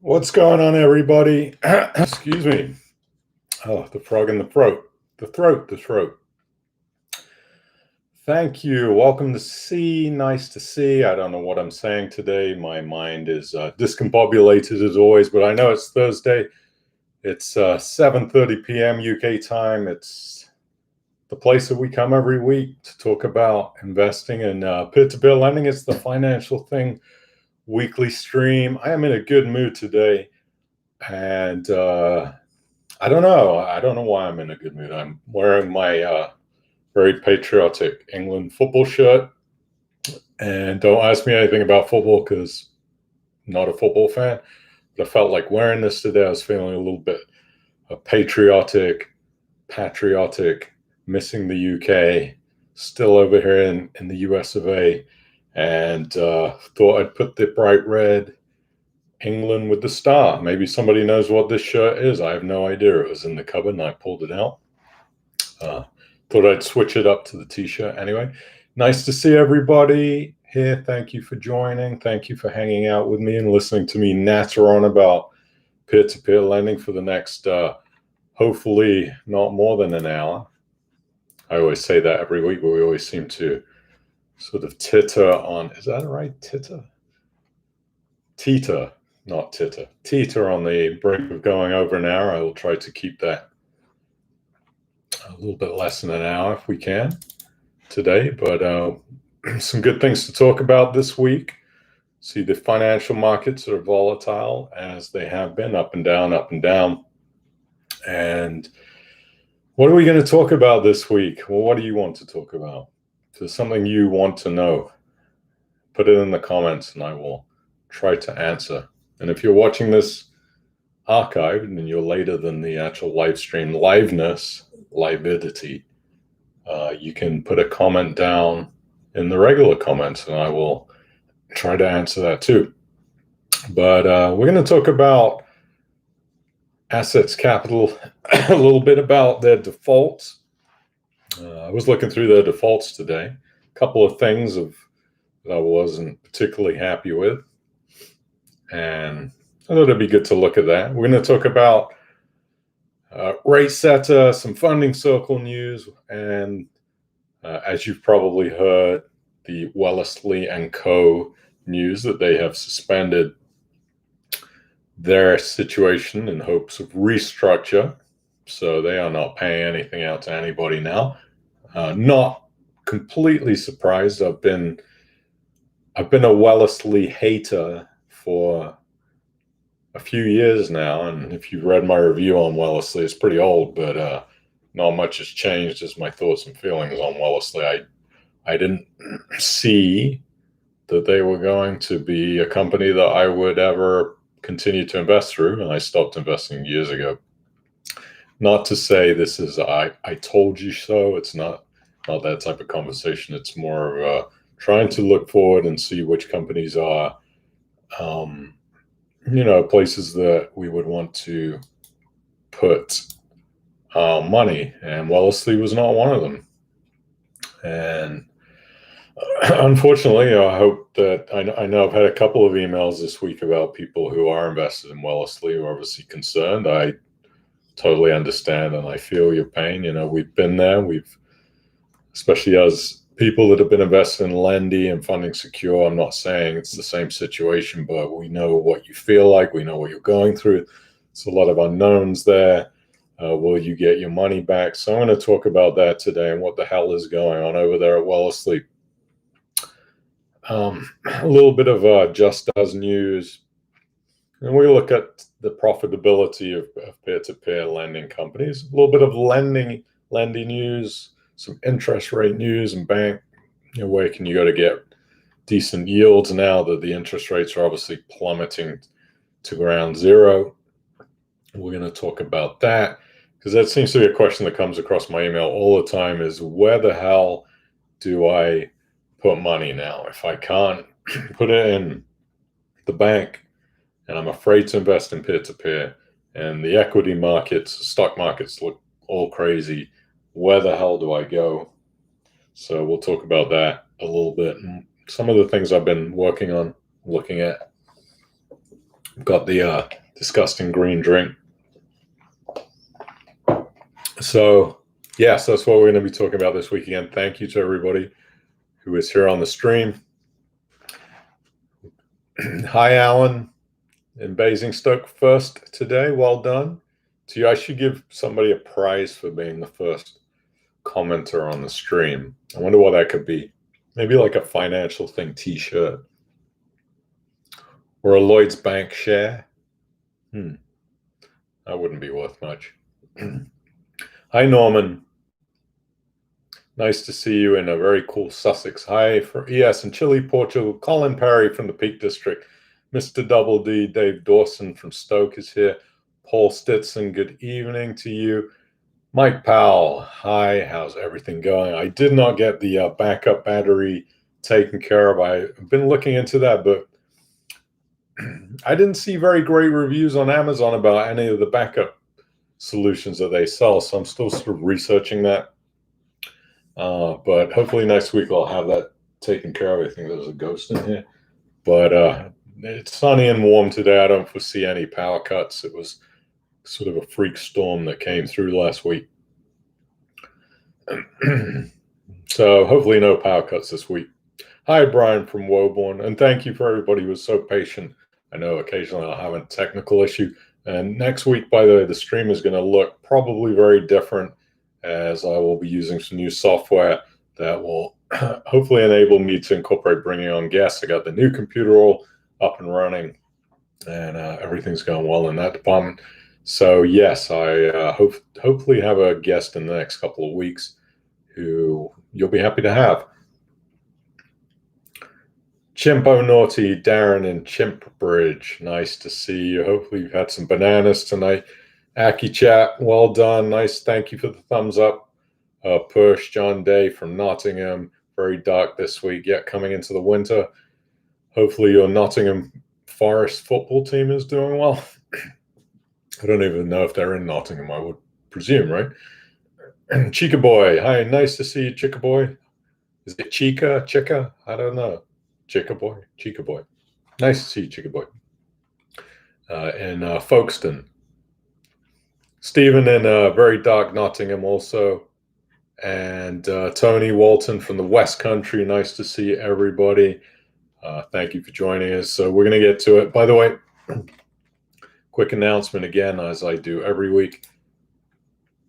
What's going on, everybody? Excuse me. Oh, the frog in the throat. The throat. Thank you. Welcome to C. Nice to see. I don't know what I'm saying today. My mind is discombobulated as always, but I know it's Thursday. It's 7:30 p.m. UK time. It's the place that we come every week to talk about investing and peer-to-peer lending. It's the Financial Thing weekly stream. I am in a good mood today, and I don't know why I'm in a good mood. I'm wearing my very patriotic England football shirt, and don't ask me anything about football because I'm not a football fan. But I felt like wearing this today. I was feeling a little bit patriotic, missing the UK, still over here in the US of A, and thought I'd put the bright red England with the star. Maybe somebody knows what this shirt is. I have no idea. It was in the cupboard and I pulled it out. Thought I'd switch it up to the t-shirt. Anyway, nice to see everybody here. Thank you for joining. Thank you for hanging out with me and listening to me natter on about peer-to-peer lending for the next, hopefully not more than an hour. I always say that every week, but we always seem to sort of titter on, is that right? Teeter, not titter. Teeter on the brink of going over an hour. I will try to keep that a little bit less than an hour if we can today, but some good things to talk about this week. See, the financial markets are volatile as they have been, up and down. And what are we going to talk about this week? Well, what do you want to talk about? If there's something you want to know, put it in the comments and I will try to answer. And if you're watching this archived and you're later than the actual live stream lividity, you can put a comment down in the regular comments and I will try to answer that too. But we're going to talk about Assetz Capital, a little bit about their defaults. I was looking through their defaults today. A couple of things that I wasn't particularly happy with, and I thought it'd be good to look at that. We're going to talk about Ratesetter, some funding circle news, and as you've probably heard, the Wellesley Co news that they have suspended their situation in hopes of restructure. So they are not paying anything out to anybody now. Not completely surprised. I've been a Wellesley hater for a few years now, and if you've read my review on Wellesley, it's pretty old, but not much has changed as my thoughts and feelings on Wellesley. I didn't see that they were going to be a company that I would ever continue to invest through, and I stopped investing years ago. Not to say this is I told you so. It's not that type of conversation. It's more of trying to look forward and see which companies are places that we would want to put money, and Wellesley was not one of them. And unfortunately, I hope that I know I've had a couple of emails this week about people who are invested in Wellesley who are obviously concerned. I totally understand and I feel your pain. We've been there. Especially as people that have been invested in Lendy and Funding Secure, I'm not saying it's the same situation, but we know what you feel like. We know what you're going through. It's a lot of unknowns there. Will you get your money back? So I'm going to talk about that today and what the hell is going on over there at Wellesley. A little bit of just as news, and we look at the profitability of peer-to-peer lending companies. A little bit of lending news, some interest rate news, and bank. Where can you go to get decent yields now that the interest rates are obviously plummeting to ground zero? We're going to talk about that because that seems to be a question that comes across my email all the time: is where the hell do I put money now if I can't put it in the bank and I'm afraid to invest in peer-to-peer and the equity markets, stock markets look all crazy? Where the hell do I go? So we'll talk about that a little bit and some of the things I've been working on, looking at. I've got the disgusting green drink. So, yes, that's what we're going to be talking about this week again. Thank you to everybody who is here on the stream. Hi, Alan in Basingstoke first today. Well done to you. I should give somebody a prize for being the first commenter on the stream. I wonder what that could be. Maybe like a Financial Thing t-shirt or a Lloyd's Bank share. That wouldn't be worth much. Hi, Norman. Nice to see you in a very cool Sussex. Hi from ES in Chile, Portugal. Colin Perry from the Peak District. Mr. Double D, Dave Dawson from Stoke is here. Paul Stetson, good evening to you. Mike Powell, hi, how's everything going? I did not get the backup battery taken care of. I've been looking into that, but I didn't see very great reviews on Amazon about any of the backup solutions that they sell, so I'm still sort of researching that. But hopefully next week I'll have that taken care of. I think there's a ghost in here. But it's sunny and warm today. I don't foresee any power cuts. It was sort of a freak storm that came through last week. So hopefully no power cuts this week. Hi, Brian from Woburn, and thank you for everybody who was so patient. I know occasionally I'll have a technical issue. And next week, by the way, the stream is going to look probably very different, as I will be using some new software that will hopefully enable me to incorporate bringing on guests. I got the new computer all up and running, and everything's going well in that department. So yes, I hopefully have a guest in the next couple of weeks who you'll be happy to have. Chimpo Naughty, Darren in Chimp Bridge. Nice to see you. Hopefully you've had some bananas tonight. Aki Chat, well done. Nice. Thank you for the thumbs up. Push, John Day from Nottingham. Very dark this week, yet coming into the winter. Hopefully your Nottingham Forest football team is doing well. I don't even know if they're in Nottingham, I would presume, right? Chica Boy. Hi, nice to see you, Chica Boy. Is it Chica? I don't know. Chica Boy. Nice to see you, Chica Boy. In Folkestone. Stephen in very dark Nottingham also. And Tony Walton from the West Country. Nice to see everybody. Thank you for joining us. So we're going to get to it. By the way, quick announcement again, as I do every week.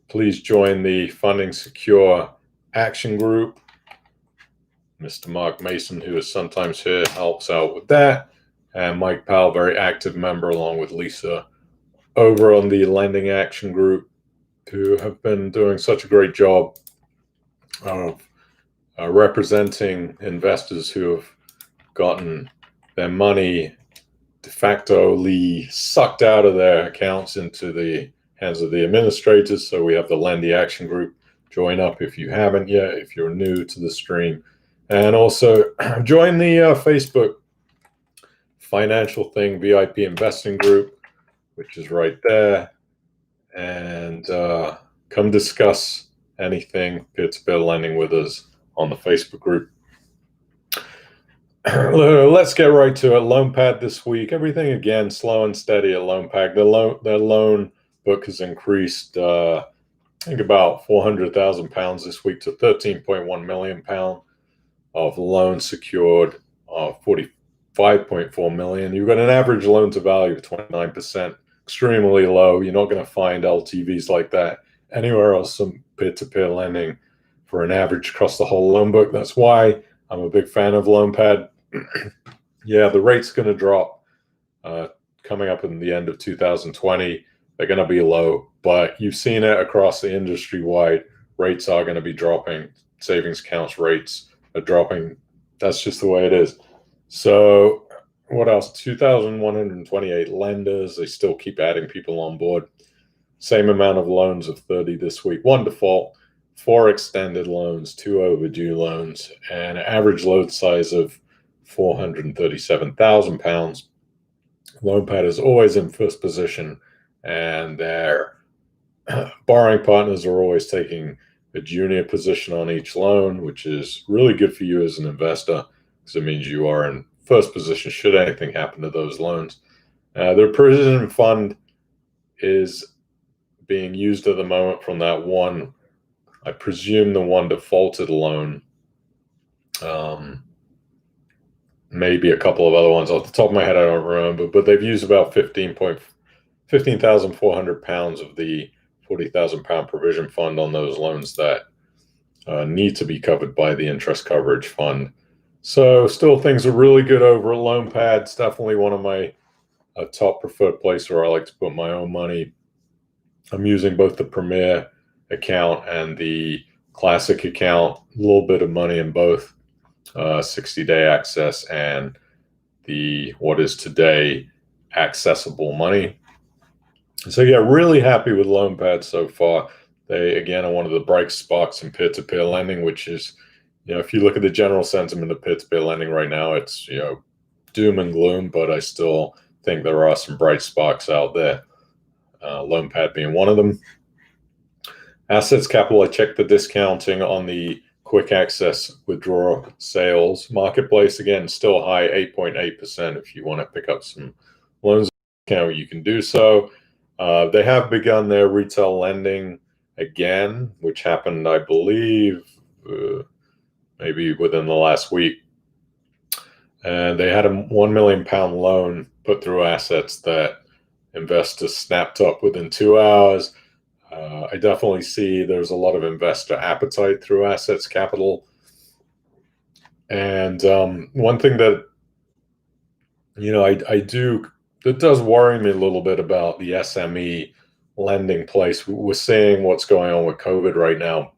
Please join the Funding Secure Action Group. Mr. Mark Mason, who is sometimes here, helps out with that. And Mike Powell, very active member, along with Lisa, over on the Lendy Action Group, who have been doing such a great job of representing investors who have gotten their money de facto sucked out of their accounts into the hands of the administrators. So we have the Lendy Action Group. Join up if you haven't yet, if you're new to the stream. And also join the Facebook Financial Thing VIP Investing Group, which is right there. And come discuss anything peer-to-peer lending with us on the Facebook group. Let's get right to it. Loanpad this week. Everything again slow and steady at Loanpad. Their loan book has increased, I think, about £400,000 this week to £13.1 million of loans secured, 45.4 million. You've got an average loan to value of 29%, extremely low. You're not going to find LTVs like that anywhere else. Some peer-to-peer lending for an average across the whole loan book. That's why I'm a big fan of Loanpad. Yeah, the rate's going to drop coming up in the end of 2020. They're going to be low, but you've seen it across the industry-wide. Rates are going to be dropping. Savings accounts rates are dropping. That's just the way it is. So what else? 2,128 lenders. They still keep adding people on board. Same amount of loans of 30 this week. 1 default, 4 extended loans, 2 overdue loans, and an average loan size of £437,000. Loanpad is always in first position, and their borrowing partners are always taking a junior position on each loan, which is really good for you as an investor, because it means you are in first position should anything happen to those loans. Their precision fund is being used at the moment from that one, I presume the one defaulted loan. Maybe a couple of other ones off the top of my head, I don't remember, but they've used about 15,400 pounds of the 40,000 pound provision fund on those loans that need to be covered by the interest coverage fund. So still things are really good over at Loanpad. It's definitely one of my top preferred places where I like to put my own money. I'm using both the Premier account and the Classic account, a little bit of money in both, 60-day access and the what is today accessible money. So yeah, really happy with Loanpad so far. They again are one of the bright spots in peer-to-peer lending, which is, if you look at the general sentiment of peer-to-peer lending right now, it's doom and gloom, but I still think there are some bright spots out there. Loanpad being one of them. Assetz Capital, I checked the discounting on the quick access withdrawal sales marketplace. Again, still high, 8.8%. If you want to pick up some loans account, you can do so. They have begun their retail lending again, which happened, I believe, maybe within the last week. And they had a £1 million loan put through Assetz that investors snapped up within 2 hours. I definitely see there's a lot of investor appetite through Assetz Capital. And one thing that, that does worry me a little bit about the SME lending place. We're seeing what's going on with COVID right now.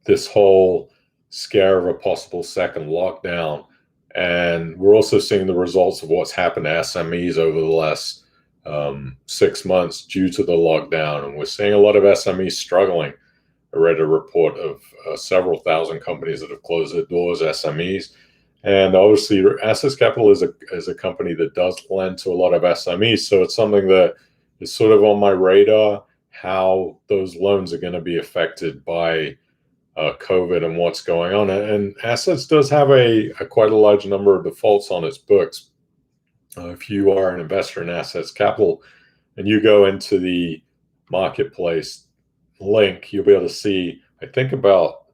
This whole scare of a possible second lockdown. And we're also seeing the results of what's happened to SMEs over the last 6 months due to the lockdown. And we're seeing a lot of SMEs struggling. I read a report of several thousand companies that have closed their doors, SMEs. And obviously, Assetz Capital is a company that does lend to a lot of SMEs. So it's something that is sort of on my radar, how those loans are going to be affected by COVID and what's going on. And Assetz does have a quite a large number of defaults on its books. If you are an investor in Assetz Capital and you go into the marketplace link, you'll be able to see, I think, about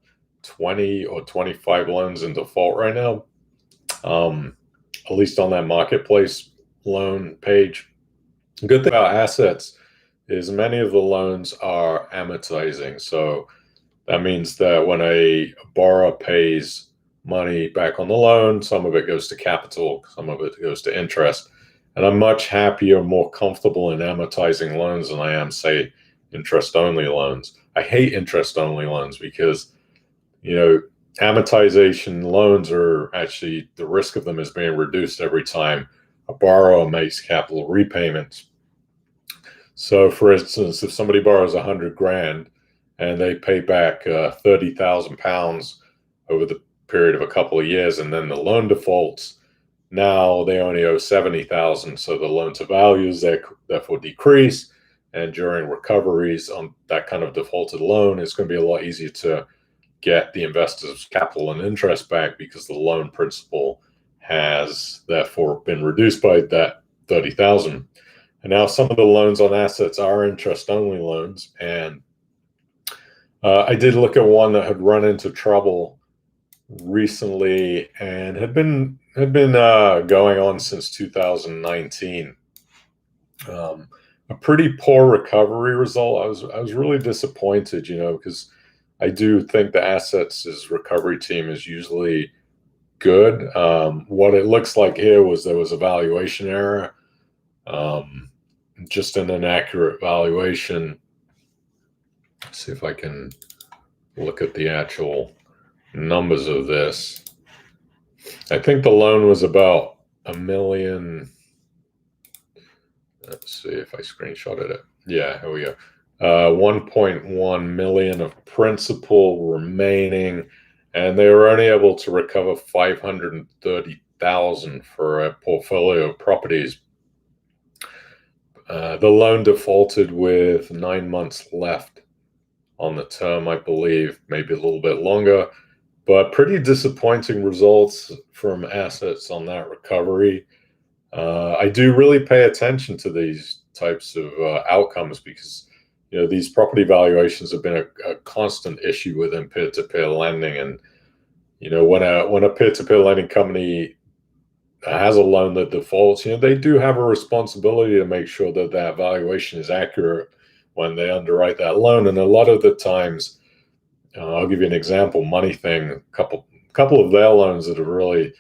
20 or 25 loans in default right now, at least on that marketplace loan page. The good thing about Assetz is many of the loans are amortizing. So that means that when a borrower pays money back on the loan, some of it goes to capital, some of it goes to interest. And I'm much happier, more comfortable in amortizing loans than I am, say, interest-only loans. I hate interest-only loans because, amortization loans are actually, the risk of them is being reduced every time a borrower makes capital repayments. So for instance, if somebody borrows 100 grand and they pay back 30,000 pounds over the period of a couple of years, and then the loan defaults, now they only owe 70,000, so the loan to values therefore decrease, and during recoveries on that kind of defaulted loan, it's going to be a lot easier to get the investors' capital and interest back because the loan principal has therefore been reduced by that 30,000. And now some of the loans on Assetz are interest-only loans, and I did look at one that had run into trouble recently and had been going on since 2019. A pretty poor recovery result. I was really disappointed, because I do think the Assetz's recovery team is usually good. What it looks like here was there was a valuation error, just an inaccurate valuation. Let's see if I can look at the actual numbers of this. I think the loan was about $1 million. Let's see if I screenshotted it. Yeah, here we go. 1.1 million of principal remaining, and they were only able to recover 530,000 for a portfolio of properties. The loan defaulted with 9 months left on the term, I believe, maybe a little bit longer, but pretty disappointing results from Assetz on that recovery. I do really pay attention to these types of outcomes because these property valuations have been a constant issue within peer-to-peer lending. And when a peer-to-peer lending company has a loan that defaults, they do have a responsibility to make sure that that valuation is accurate when they underwrite that loan. And a lot of the times, I'll give you an example. Money Thing, a couple of their loans that have really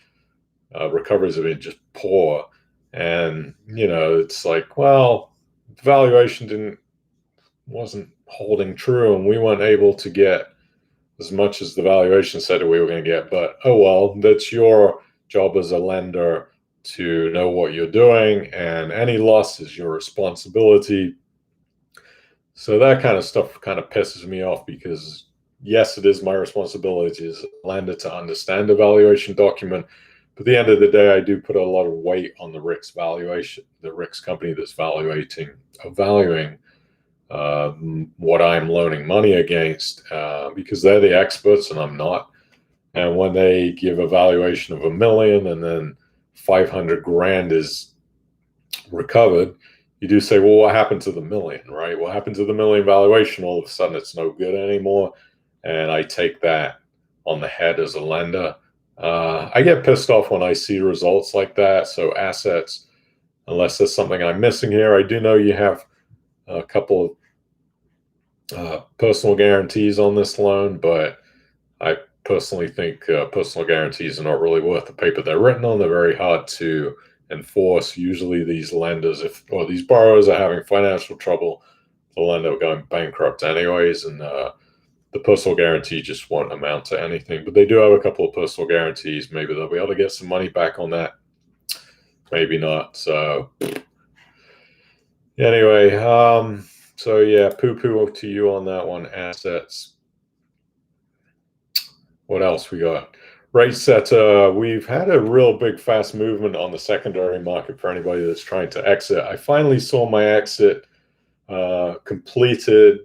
recoveries have been just poor, and it's like, well, the valuation wasn't holding true, and we weren't able to get as much as the valuation said that we were going to get. But oh well, that's your job as a lender to know what you're doing, and any loss is your responsibility. So that kind of stuff kind of pisses me off, because yes, it is my responsibility as a lender to understand the valuation document. But at the end of the day, I do put a lot of weight on the RICS valuation, the RICS company that's valuing what I'm loaning money against, because they're the experts and I'm not. And when they give a valuation of $1 million and then 500 grand is recovered, you do say, well, what happened to the million, right? What happened to the million valuation? All of a sudden, it's no good anymore. And I take that on the head as a lender. I get pissed off when I see results like that. So Assetz, unless there's something I'm missing here, I do know you have a couple of personal guarantees on this loan, but I personally think personal guarantees are not really worth the paper they're written on. They're very hard to enforce. Usually these lenders, or these borrowers are having financial trouble, the lender going bankrupt anyways, and the personal guarantee just won't amount to anything. But they do have a couple of personal guarantees. Maybe they'll be able to get some money back on that. Maybe not. So anyway, so yeah, poo-poo to you on that one, Assetz. What else we got? Ratesetter, we've had a real big fast movement on the secondary market for anybody that's trying to exit. I finally saw my exit completed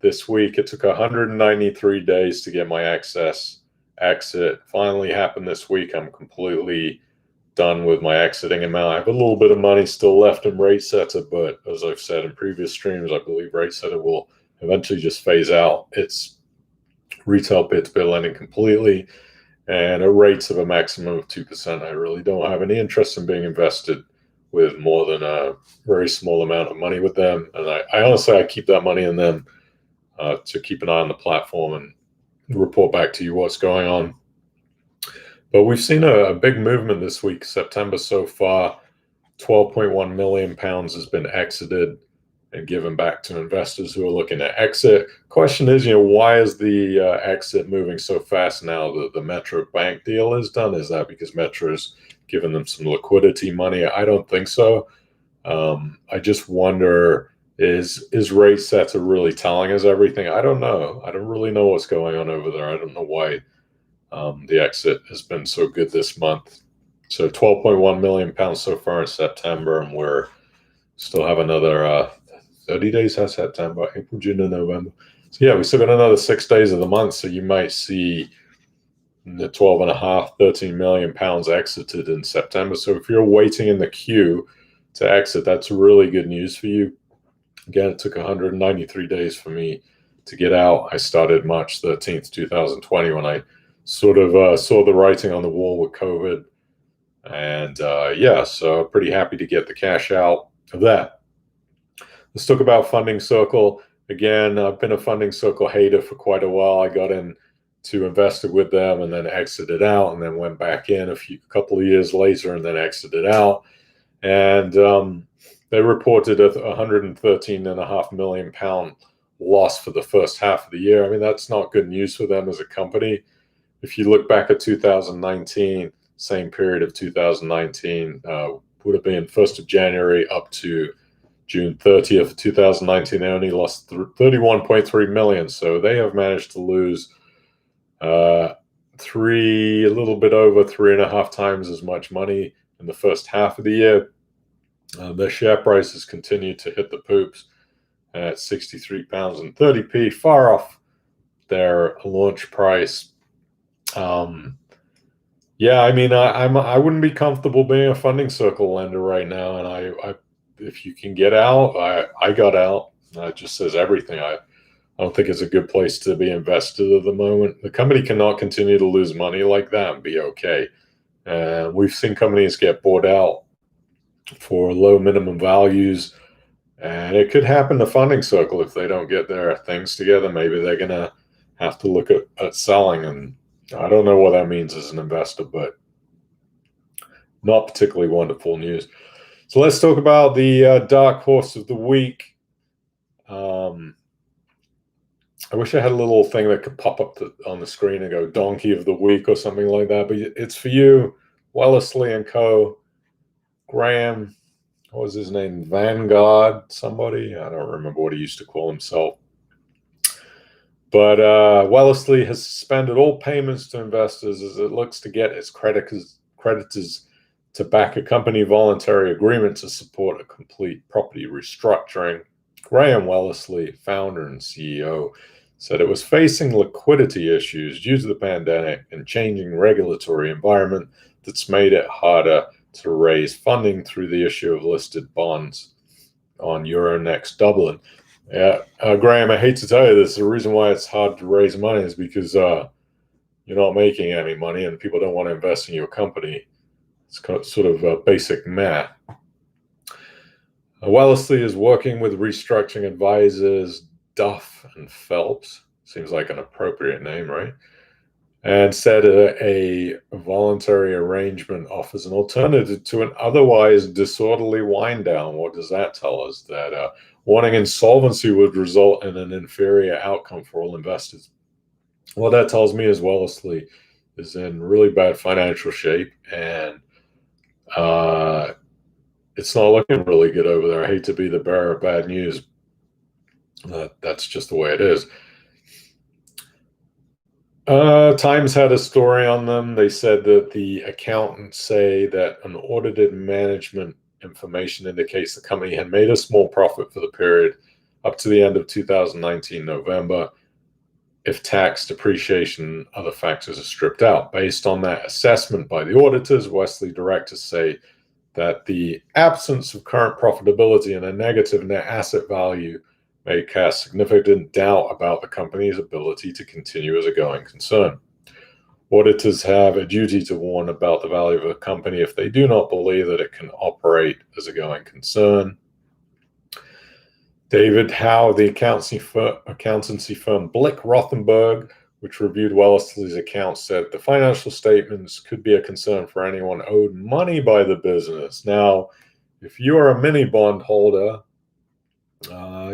this week. It took 193 days to get my exit. Finally happened this week. I'm completely done with my exiting amount. I have a little bit of money still left in Ratesetter, but as I've said in previous streams, I believe Ratesetter will eventually just phase out its retail peer-to-peer lending completely, and at rates of a maximum of 2%. I really don't have any interest in being invested with more than a very small amount of money with them. And I honestly, I keep that money in them to keep an eye on the platform and report back to you what's going on. But we've seen a big movement this week. September so far, £12.1 million has been exited and given back to investors who are looking to exit. Question is, why is the exit moving so fast now that the Metro Bank deal is done? Is that because Metro's given them some liquidity money? I don't think so. I just wonder, is Ratesetter really telling us everything? I don't know. I don't really know what's going on over there. I don't know why the exit has been so good this month. So £12.1 million so far in September, and we're still have another 30 days has September, April, June, and November. So yeah, we still got another 6 days of the month. So you might see the 12.5, 13 million pounds exited in September. So if you're waiting in the queue to exit, that's really good news for you. Again, it took 193 days for me to get out. I started March 13th, 2020, when I sort of saw the writing on the wall with COVID. And yeah, so pretty happy to get the cash out of that. Let's talk about Funding Circle. Again, I've been a Funding Circle hater for quite a while. I got into invested with them and then exited out, and then went back in a couple of years later and then exited out. And they reported a £113.5 million loss for the first half of the year. I mean, that's not good news for them as a company. If you look back at 2019, same period of 2019, would have been 1st of January up to June 30th, 2019, they only lost 31.3 million. So they have managed to lose a little bit over 3.5 times as much money in the first half of the year. Their share prices continue to hit the poops at £63.30, far off their launch price. Yeah, I mean, I wouldn't be comfortable being a funding circle lender right now, and I if you can get out, I got out. It just says everything. I don't think it's a good place to be invested at the moment. The company cannot continue to lose money like that and be okay. And we've seen companies get bought out for low minimum values, and it could happen to funding circle if they don't get their things together. Maybe they're gonna have to look at selling, and I don't know what that means as an investor, but not particularly wonderful news. So let's talk about the dark horse of the week. I wish I had a little thing that could pop up on the screen and go donkey of the week or something like that, but it's for you, Wellesley Co. Graham, what was his name? Vanguard, somebody? I don't remember what he used to call himself. But Wellesley has suspended all payments to investors as it looks to get its creditors to back a company voluntary agreement to support a complete property restructuring. Graham Wellesley, founder and CEO, said it was facing liquidity issues due to the pandemic and changing regulatory environment that's made it harder to raise funding through the issue of listed bonds on Euronext Dublin. Yeah, Graham, I hate to tell you this, the reason why it's hard to raise money is because you're not making any money and people don't want to invest in your company. It's sort of basic math. Wellesley is working with restructuring advisors Duff and Phelps, seems like an appropriate name, right? And said a voluntary arrangement offers an alternative to an otherwise disorderly wind down. What does that tell us? That wanting insolvency would result in an inferior outcome for all investors. What that tells me is Wellesley is in really bad financial shape, and it's not looking really good over there. I hate to be the bearer of bad news. That's just the way it is. Times had a story on them. They said that the accountants say that an audited management information indicates the company had made a small profit for the period up to the end of 2019 November if tax, depreciation, and other factors are stripped out. Based on that assessment by the auditors, Wellesley directors say that the absence of current profitability and a negative net asset value may cast significant doubt about the company's ability to continue as a going concern. Auditors have a duty to warn about the value of a company if they do not believe that it can operate as a going concern. David Howe, the accountancy firm Blick Rothenberg, which reviewed Wellesley's accounts, said the financial statements could be a concern for anyone owed money by the business. Now, if you are a mini bond holder,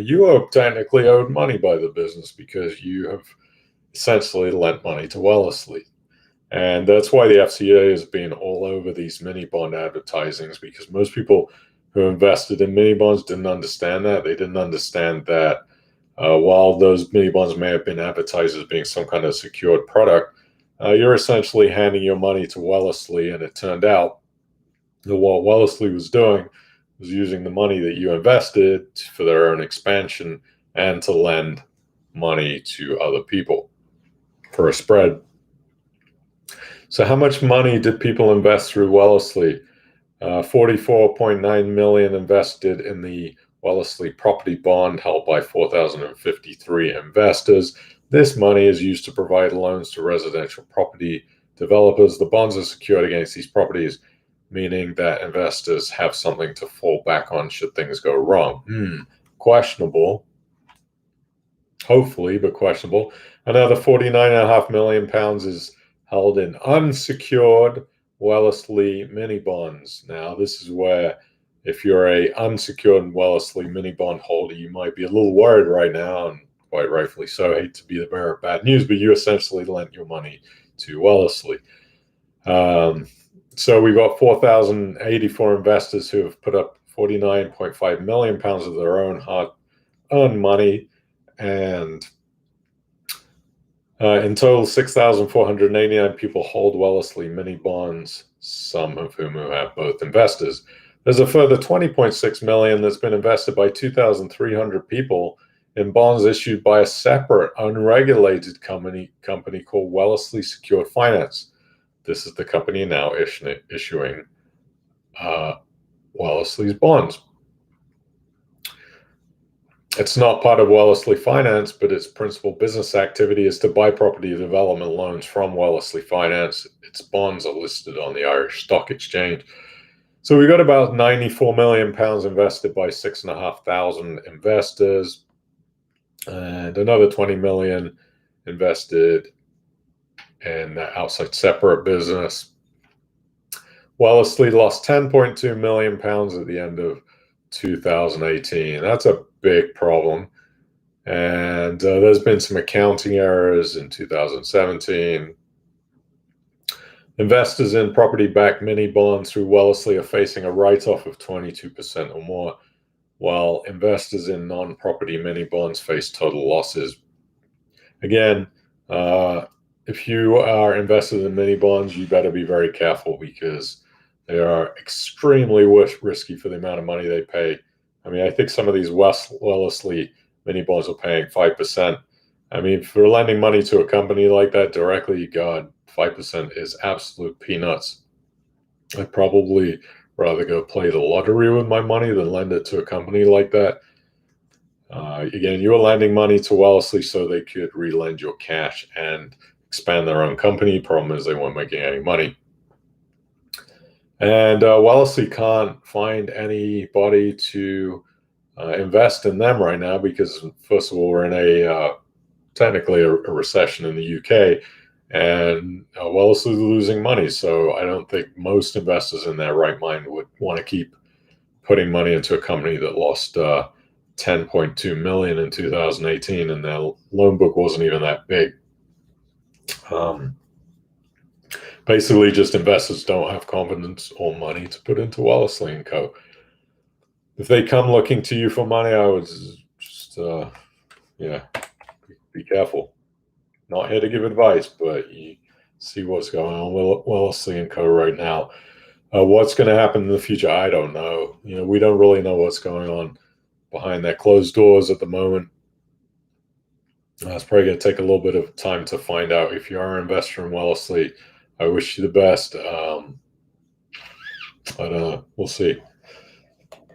you are technically owed money by the business because you have essentially lent money to Wellesley. And that's why the FCA has been all over these mini bond advertisings, because most people who invested in mini bonds didn't understand that. They didn't understand that while those mini bonds may have been advertised as being some kind of secured product, you're essentially handing your money to Wellesley. And it turned out that what Wellesley was doing was using the money that you invested for their own expansion and to lend money to other people for a spread. So how much money did people invest through Wellesley? 44.9 million invested in the Wellesley property bond held by 4,053 investors. This money is used to provide loans to residential property developers. The bonds are secured against these properties, meaning that investors have something to fall back on should things go wrong. Questionable. Hopefully, but questionable. Another 49.5 million pounds is held in unsecured Wellesley mini bonds. Now, this is where if you're a unsecured Wellesley mini bond holder, you might be a little worried right now, and quite rightfully so. I hate to be the bearer of bad news, but you essentially lent your money to Wellesley. So we've got 4,084 investors who have put up 49.5 million pounds of their own hard-earned money, and in total, 6,489 people hold Wellesley mini bonds, some of whom have both investors. There's a further 20.6 million that's been invested by 2,300 people in bonds issued by a separate, unregulated company called Wellesley Secured Finance. this is the company now issuing Wellesley's bonds. It's not part of Wellesley Finance, but its principal business activity is to buy property development loans from Wellesley Finance. Its bonds are listed on the Irish Stock Exchange. So we got about £94 million invested by 6,500 investors, and another 20 million invested in the outside separate business. Wellesley lost £10.2 million at the end of 2018. That's a big problem. And there's been some accounting errors in 2017. Investors in property-backed mini bonds through Wellesley are facing a write-off of 22% or more, while investors in non-property mini bonds face total losses. Again, if you are invested in mini bonds, you better be very careful because they are extremely risky for the amount of money they pay. I mean, I think some of these Wellesley mini bonds are paying 5%. I mean, for lending money to a company like that directly, God, 5% is absolute peanuts. I'd probably rather go play the lottery with my money than lend it to a company like that. Again, you're lending money to Wellesley so they could re-lend your cash and expand their own company. Problem is they weren't making any money. And Wellesley can't find anybody to invest in them right now because, first of all, we're in technically a recession in the UK, and Wellesley's losing money. So I don't think most investors in their right mind would want to keep putting money into a company that lost $10.2 million in 2018, and their loan book wasn't even that big. Basically, just investors don't have confidence or money to put into Wellesley Co. If they come looking to you for money, I would just, be careful. Not here to give advice, but you see what's going on with Wellesley Co. right now. What's going to happen in the future, I don't know. We don't really know what's going on behind their closed doors at the moment. It's probably going to take a little bit of time to find out. If you are an investor in Wellesley, I wish you the best. But we'll see.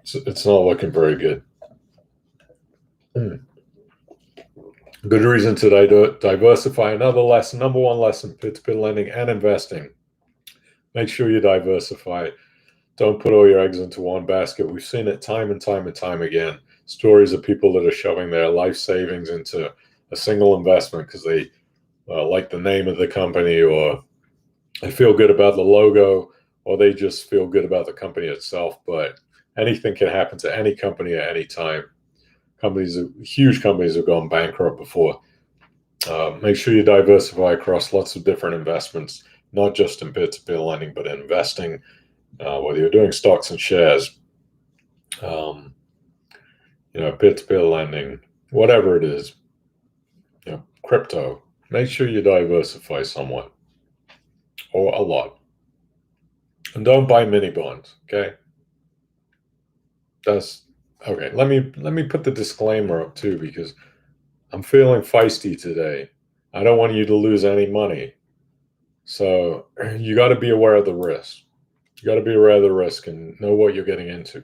It's not looking very good. Good reason to diversify. Another lesson, number one lesson, peer-to-peer lending and investing. Make sure you diversify. Don't put all your eggs into one basket. We've seen it time and time and time again. Stories of people that are shoving their life savings into a single investment because they like the name of the company, or they feel good about the logo, or they just feel good about the company itself. But anything can happen to any company at any time. Huge companies have gone bankrupt before. Make sure you diversify across lots of different investments, not just in peer-to-peer lending, but in investing, whether you're doing stocks and shares, peer-to-peer lending, whatever it is, crypto. Make sure you diversify somewhat or a lot. And don't buy mini bonds, okay? Okay, let me put the disclaimer up too, because I'm feeling feisty today. I don't want you to lose any money. So you got to be aware of the risk. You got to be aware of the risk and know what you're getting into.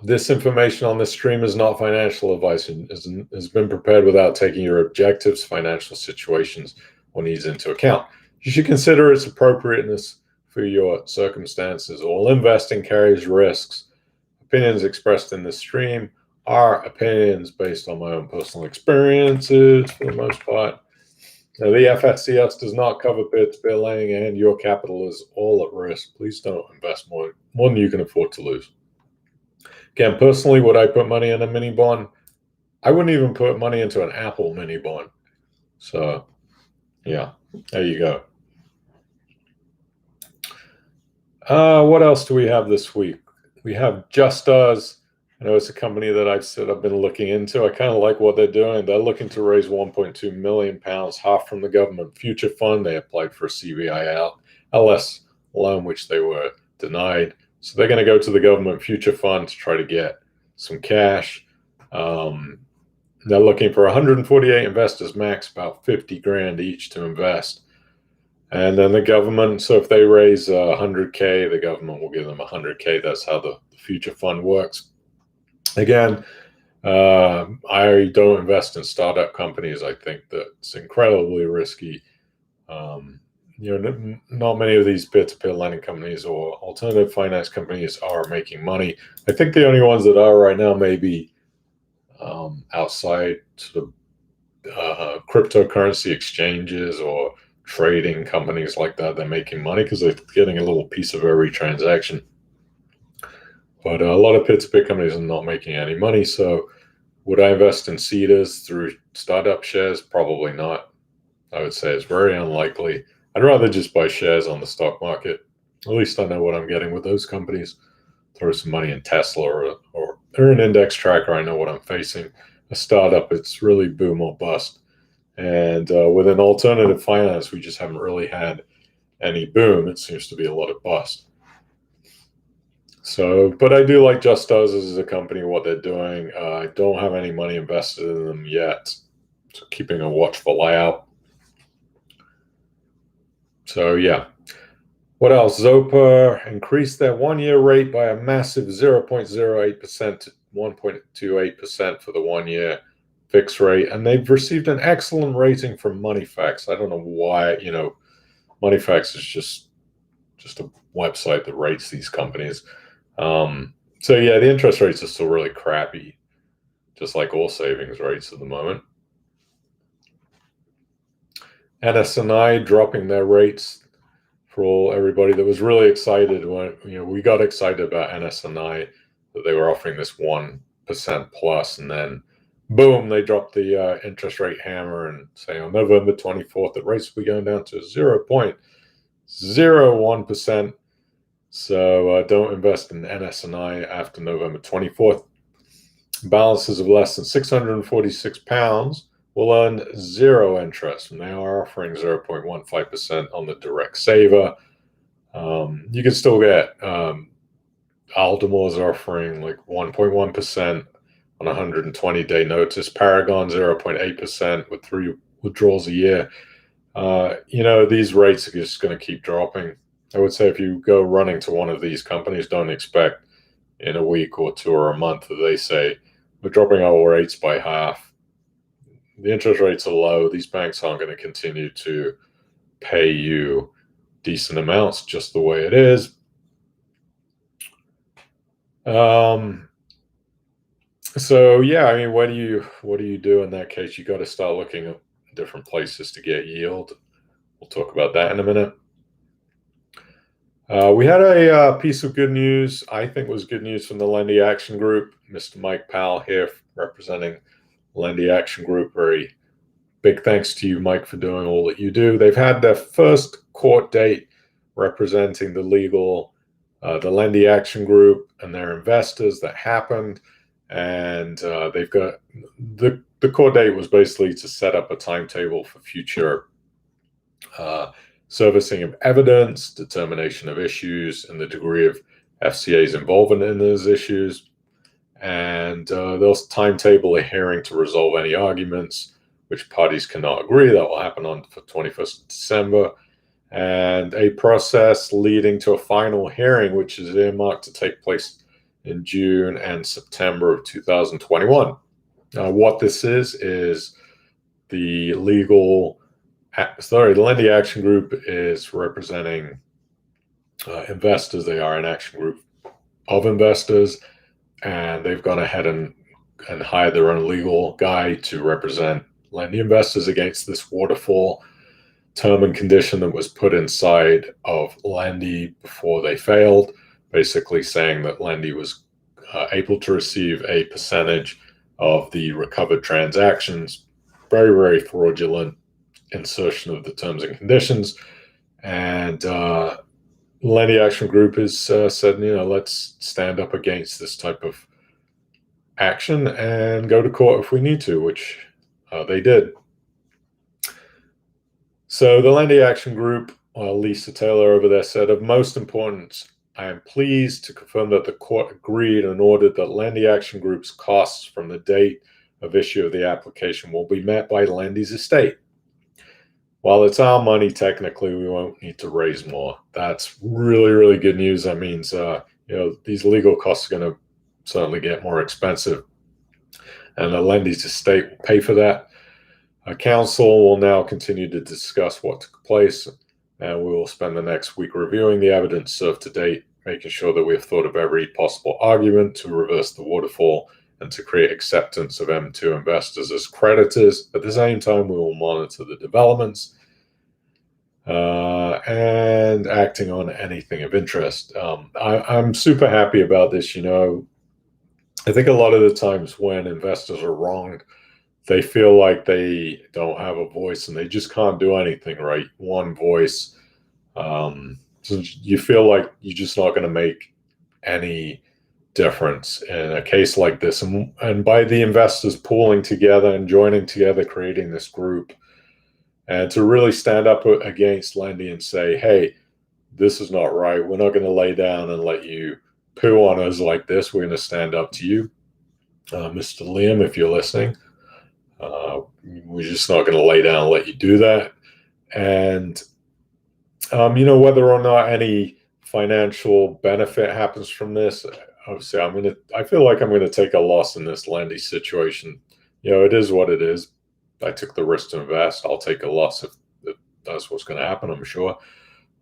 This information on this stream is not financial advice and has been prepared without taking your objectives, financial situations, or needs into account. You should consider its appropriateness for your circumstances. All investing carries risks. Opinions expressed in this stream are opinions based on my own personal experiences for the most part. Now, the FSCS does not cover peer-to-peer lending, and your capital is all at risk. Please don't invest more than you can afford to lose. Again, personally, would I put money in a mini bond? I wouldn't even put money into an Apple mini bond. So, yeah, there you go. What else do we have this week? We have Just Us. I know it's a company that I've been looking into. I kind of like what they're doing. They're looking to raise £1.2 million, half from the government future fund. They applied for a CBILS loan, which they were denied. So they're going to go to the government future fund to try to get some cash. They're looking for 148 investors max, about 50 grand each to invest. And then the government, so if they raise 100K, the government will give them 100K. That's how the future fund works. Again, I don't invest in startup companies. I think that it's incredibly risky. Not many of these peer-to-peer lending companies or alternative finance companies are making money. I think the only ones that are right now may be outside sort of cryptocurrency exchanges or trading companies like that. They're making money because they're getting a little piece of every transaction. But a lot of peer-to-peer companies are not making any money. So would I invest in Cfds through startup shares? Probably not. I would say it's very unlikely. I'd rather just buy shares on the stock market. At least I know what I'm getting with those companies. Throw some money in Tesla or an index tracker. I know what I'm facing. A startup, it's really boom or bust. And with an alternative finance, we just haven't really had any boom. It seems to be a lot of bust. So, but I do like Just Does as a company, what they're doing. I don't have any money invested in them yet. So keeping a watchful eye out. So yeah. What else? Zopa increased their one-year rate by a massive 0.08% to 1.28% for the one-year fixed rate. And they've received an excellent rating from Moneyfacts. I don't know why, Moneyfacts is just a website that rates these companies. So yeah, the interest rates are still really crappy, just like all savings rates at the moment. NS&I dropping their rates for everybody that was really excited when we got excited about NS&I, that they were offering this 1% plus, and then boom, they dropped the interest rate hammer and saying on November 24th that rates will be going down to 0.01%. So don't invest in NS&I after November 24th. Balances of less than £646 will earn zero interest, and they are offering 0.15% on the direct saver. You can still get Aldermore's offering like 1.1% on a 120-day notice. Paragon 0.8% with 3 withdrawals a year. These rates are just going to keep dropping. I would say if you go running to one of these companies, don't expect in a week or two or a month that they say, we're dropping our rates by half. The interest rates are low. These banks aren't going to continue to pay you decent amounts just the way it is. So yeah, I mean, what do you do in that case? You got to start looking at different places to get yield. We'll talk about that in a minute. We had a piece of good news. I think it was good news from the Lendy Action Group. Mr. Mike Powell here representing Lendy Action Group. Very big thanks to you, Mike, for doing all that you do. They've had their first court date representing the Lendy Action Group and their investors. That happened, and they've got the court date was basically to set up a timetable for future servicing of evidence, determination of issues, and the degree of FCA's involvement in those issues. And they'll timetable a hearing to resolve any arguments which parties cannot agree. That will happen on the 21st of December. And a process leading to a final hearing, which is earmarked to take place in June and September of 2021. What this is the Lendy Action Group is representing investors. They are an action group of investors, and they've gone ahead and hired their own legal guy to represent Lendy investors against this waterfall term and condition that was put inside of Lendy before they failed, basically saying that Lendy was able to receive a percentage of the recovered transactions. Very, very fraudulent insertion of the terms and conditions. And Lendy Action Group has said, let's stand up against this type of action and go to court if we need to, which they did. So the Lendy Action Group, Lisa Taylor over there said, of most importance, I am pleased to confirm that the court agreed and ordered that Lendy Action Group's costs from the date of issue of the application will be met by Lendy's estate. while it's our money, technically, we won't need to raise more. That's really, really good news. That means, these legal costs are going to certainly get more expensive, and the Lendy's estate will pay for that. Council will now continue to discuss what took place, and we will spend the next week reviewing the evidence served to date, making sure that we have thought of every possible argument to reverse the waterfall and to create acceptance of M2 investors as creditors. At the same time, we will monitor the developments and acting on anything of interest. I'm super happy about this. I think a lot of the times when investors are wronged, they feel like they don't have a voice and they just can't do anything, right? One voice. So you feel like you're just not going to make any difference in a case like this. And by the investors pooling together and joining together, creating this group, and to really stand up against Lendy and say, hey, this is not right. We're not going to lay down and let you poo on us like this. We're going to stand up to you. Mr. Liam, if you're listening, we're just not going to lay down and let you do that. And, whether or not any financial benefit happens from this, obviously, I feel like I'm going to take a loss in this Lendy situation. It is what it is. I took the risk to invest. I'll take a loss if that's what's going to happen, I'm sure.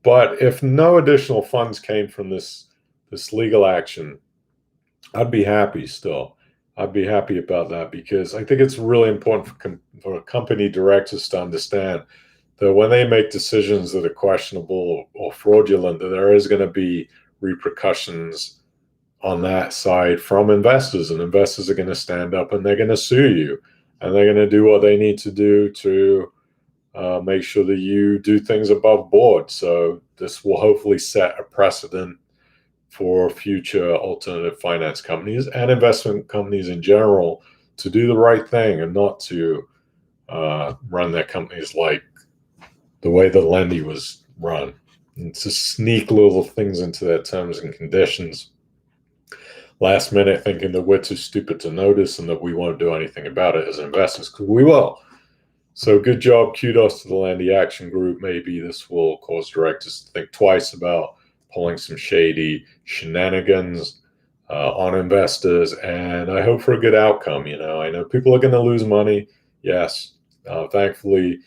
But if no additional funds came from this legal action, I'd be happy still. I'd be happy about that, because I think it's really important for company directors to understand that when they make decisions that are questionable or fraudulent, that there is going to be repercussions on that side from investors, and investors are going to stand up and they're going to sue you, and they're going to do what they need to do to make sure that you do things above board. So this will hopefully set a precedent for future alternative finance companies and investment companies in general to do the right thing and not to run their companies like the way that Lendy was run, and to sneak little things into their terms and conditions last minute, thinking that we're too stupid to notice and that we won't do anything about it as investors, because we will. So good job. Kudos to the Lendy Action Group. Maybe this will cause directors to think twice about pulling some shady shenanigans on investors, and I hope for a good outcome. I know people are going to lose money. Yes. Thankfully,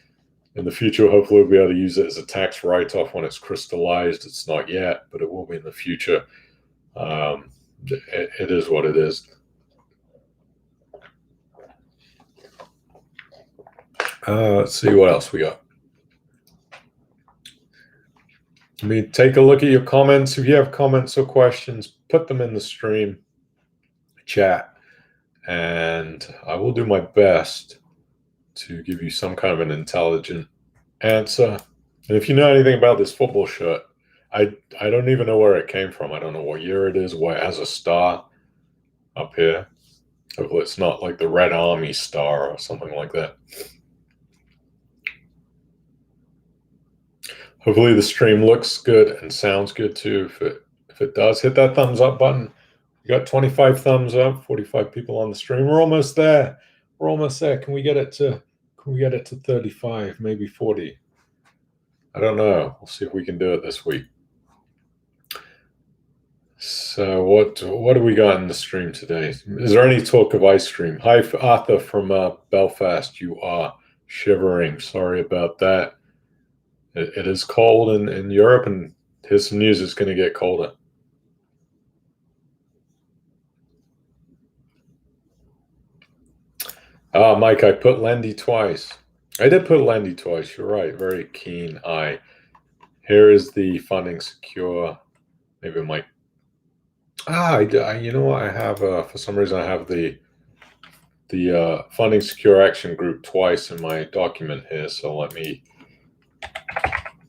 in the future, hopefully we'll be able to use it as a tax write-off when it's crystallized. It's not yet, but it will be in the future. It is what it is. Let's see what else we got. Let me take a look at your comments. If you have comments or questions, put them in the stream chat, and I will do my best to give you some kind of an intelligent answer. And if you know anything about this football shirt, I don't even know where it came from. I don't know what year it is, why it has a star up here. Hopefully it's not like the Red Army star or something like that. Hopefully the stream looks good and sounds good too. If it does, hit that thumbs up button. We got 25 thumbs up, 45 people on the stream. We're almost there. We're almost there. Can we get it to 35, maybe 40? I don't know. We'll see if we can do it this week. So what do we got in the stream today? Is there any talk of ice cream? Hi, Arthur from Belfast. You are shivering. Sorry about that. It is cold in Europe, and here's some news. It's going to get colder. Mike, I put Lendy twice. I did put Lendy twice. You're right. Very keen eye. Here is the funding secure. Maybe it might. You know what? I have for some reason I have the funding secure action group twice in my document here. So let me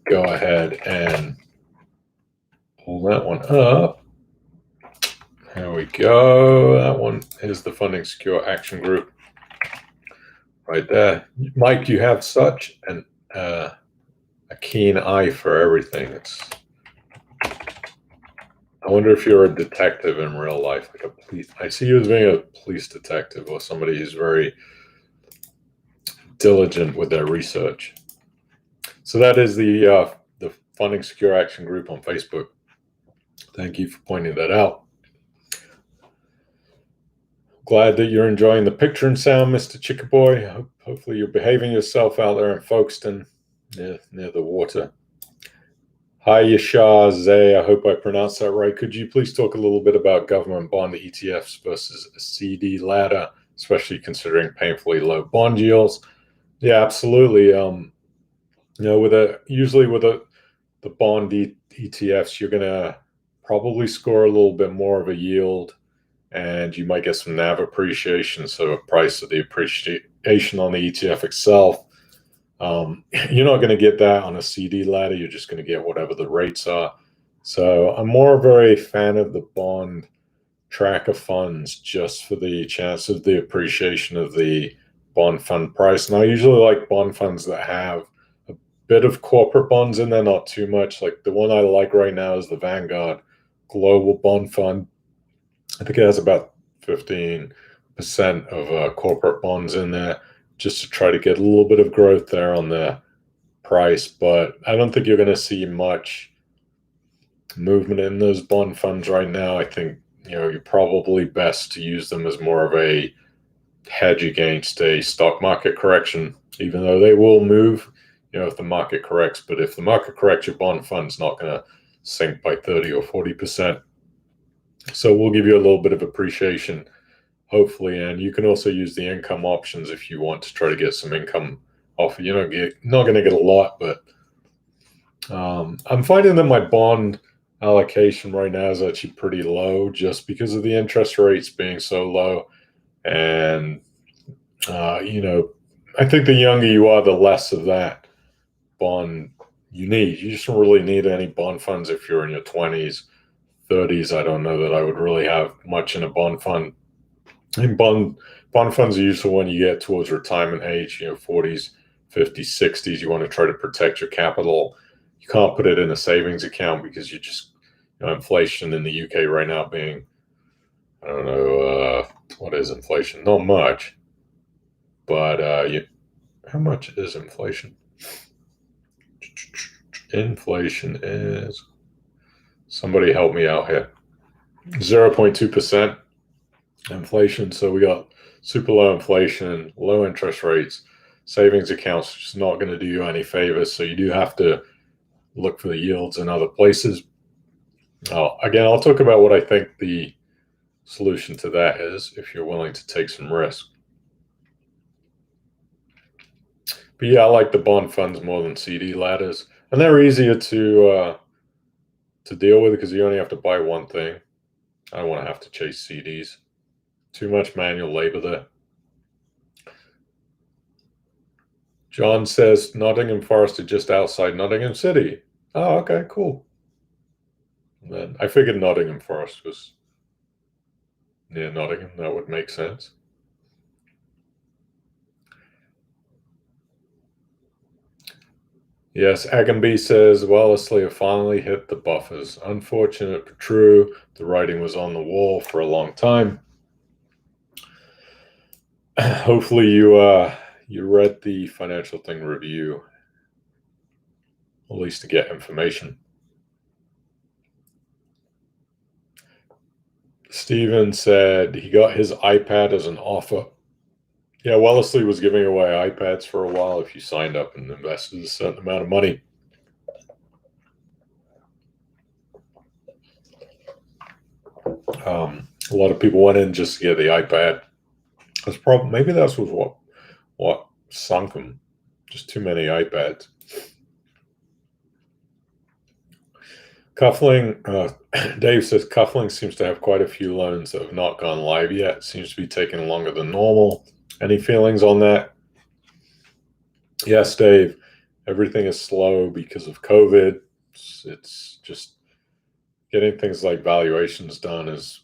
go ahead and pull that one up. There we go. That one is the funding secure action group right there. Mike, you have such a keen eye for everything. I wonder if you're a detective in real life, like a police. I see you as being a police detective or somebody who's very diligent with their research. So that is the Funding Secure Action Group on Facebook. Thank you for pointing that out. Glad that you're enjoying the picture and sound, Mr. Chickaboy. Hopefully you're behaving yourself out there in Folkestone, near the water. Hi, Yashar Zay. I hope I pronounced that right. Could you please talk a little bit about government bond ETFs versus a CD ladder, especially considering painfully low bond yields? Yeah, absolutely. Usually with the bond ETFs, you're gonna probably score a little bit more of a yield, and you might get some NAV appreciation, so a price of the appreciation on the ETF itself. You're not going to get that on a CD ladder. You're just going to get whatever the rates are. So I'm more of a fan of the bond tracker funds just for the chance of the appreciation of the bond fund price. And I usually like bond funds that have a bit of corporate bonds in there, not too much. Like the one I like right now is the Vanguard Global Bond Fund. I think it has about 15% of corporate bonds in there, just to try to get a little bit of growth there on the price. But I don't think you're going to see much movement in those bond funds right now. I think you're probably best to use them as more of a hedge against a stock market correction, even though they will move if the market corrects. But if the market corrects, your bond fund's not going to sink by 30 or 40%. So we'll give you a little bit of appreciation, hopefully, and you can also use the income options if you want to try to get some income off. You're not going to get a lot, but I'm finding that my bond allocation right now is actually pretty low, just because of the interest rates being so low. And I think the younger you are, the less of that bond you need. You just don't really need any bond funds if you're in your 20s, 30s. I don't know that I would really have much in a bond fund. And bond funds are useful when you get towards retirement age, 40s, 50s, 60s. You want to try to protect your capital. You can't put it in a savings account because you just, inflation in the UK right now being, I don't know, what is inflation? Not much. But how much is inflation? Inflation is, somebody help me out here, 0.2%. inflation. So we got super low inflation, low interest rates. Savings accounts just not going to do you any favors. So you do have to look for the yields in other places. Again, I'll talk about what I think the solution to that is if you're willing to take some risk. But yeah, I like the bond funds more than CD ladders, and they're easier to deal with because you only have to buy one thing. I don't want to have to chase CDs. Too much manual labor there. John says Nottingham Forest is just outside Nottingham City. Oh, okay, cool. And then I figured Nottingham Forest was near Nottingham. That would make sense. Yes, Agamby says Wellesley have finally hit the buffers. Unfortunate but true. The writing was on the wall for a long time. Hopefully you read the Financial Thing review, at least to get information. Steven said he got his iPad as an offer. Yeah, Wellesley was giving away iPads for a while if you signed up and invested a certain amount of money. A lot of people went in just to get the iPad. Maybe that's what sunk them. Just too many iPads. Cuffling, Dave says Cuffling seems to have quite a few loans that have not gone live yet. Seems to be taking longer than normal. Any feelings on that? Yes, Dave. Everything is slow because of COVID. It's just getting things like valuations done is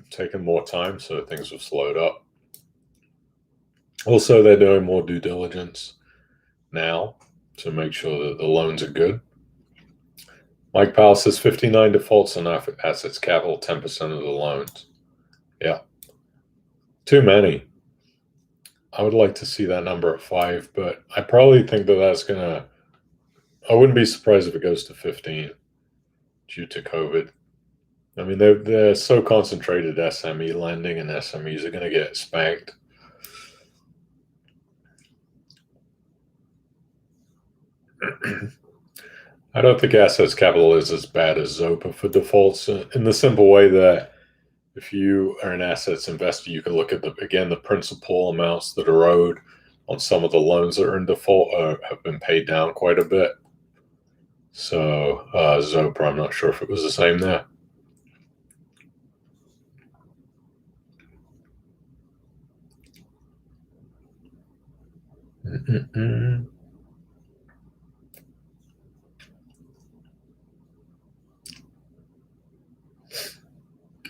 taking more time, so things have slowed up. Also, they're doing more due diligence now to make sure that the loans are good. Mike Powell says 59 defaults on Assetz Capital, 10% of the loans. Yeah, too many. I would like to see that number at 5, but I probably think that that's going to I wouldn't be surprised if it goes to 15 due to COVID. I mean, they're so concentrated SME lending, and SMEs are going to get spanked. I don't think Assetz Capital is as bad as Zopa for defaults in the simple way that if you are an assets investor, you can look at the principal amounts that are owed on some of the loans that are in default have been paid down quite a bit. So Zopa, I'm not sure if it was the same there.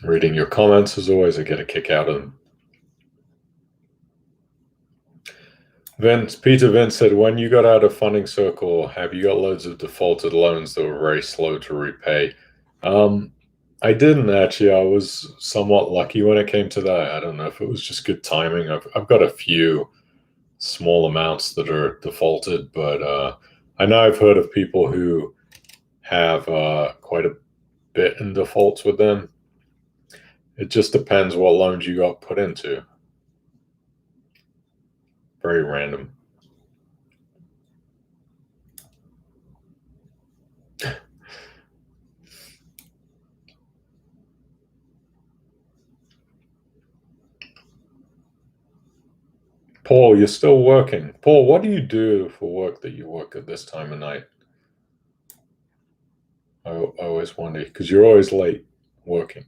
Reading your comments as always, I get a kick out of them. Peter Vince said, when you got out of funding circle, have you got loads of defaulted loans that were very slow to repay? I didn't actually. I was somewhat lucky when it came to that. I don't know if it was just good timing. I've got a few small amounts that are defaulted, but I know I've heard of people who have quite a bit in defaults with them. It just depends what loans you got put into. Very random. Paul, you're still working. Paul, what do you do for work that you work at this time of night? I always wonder, because you're always late working.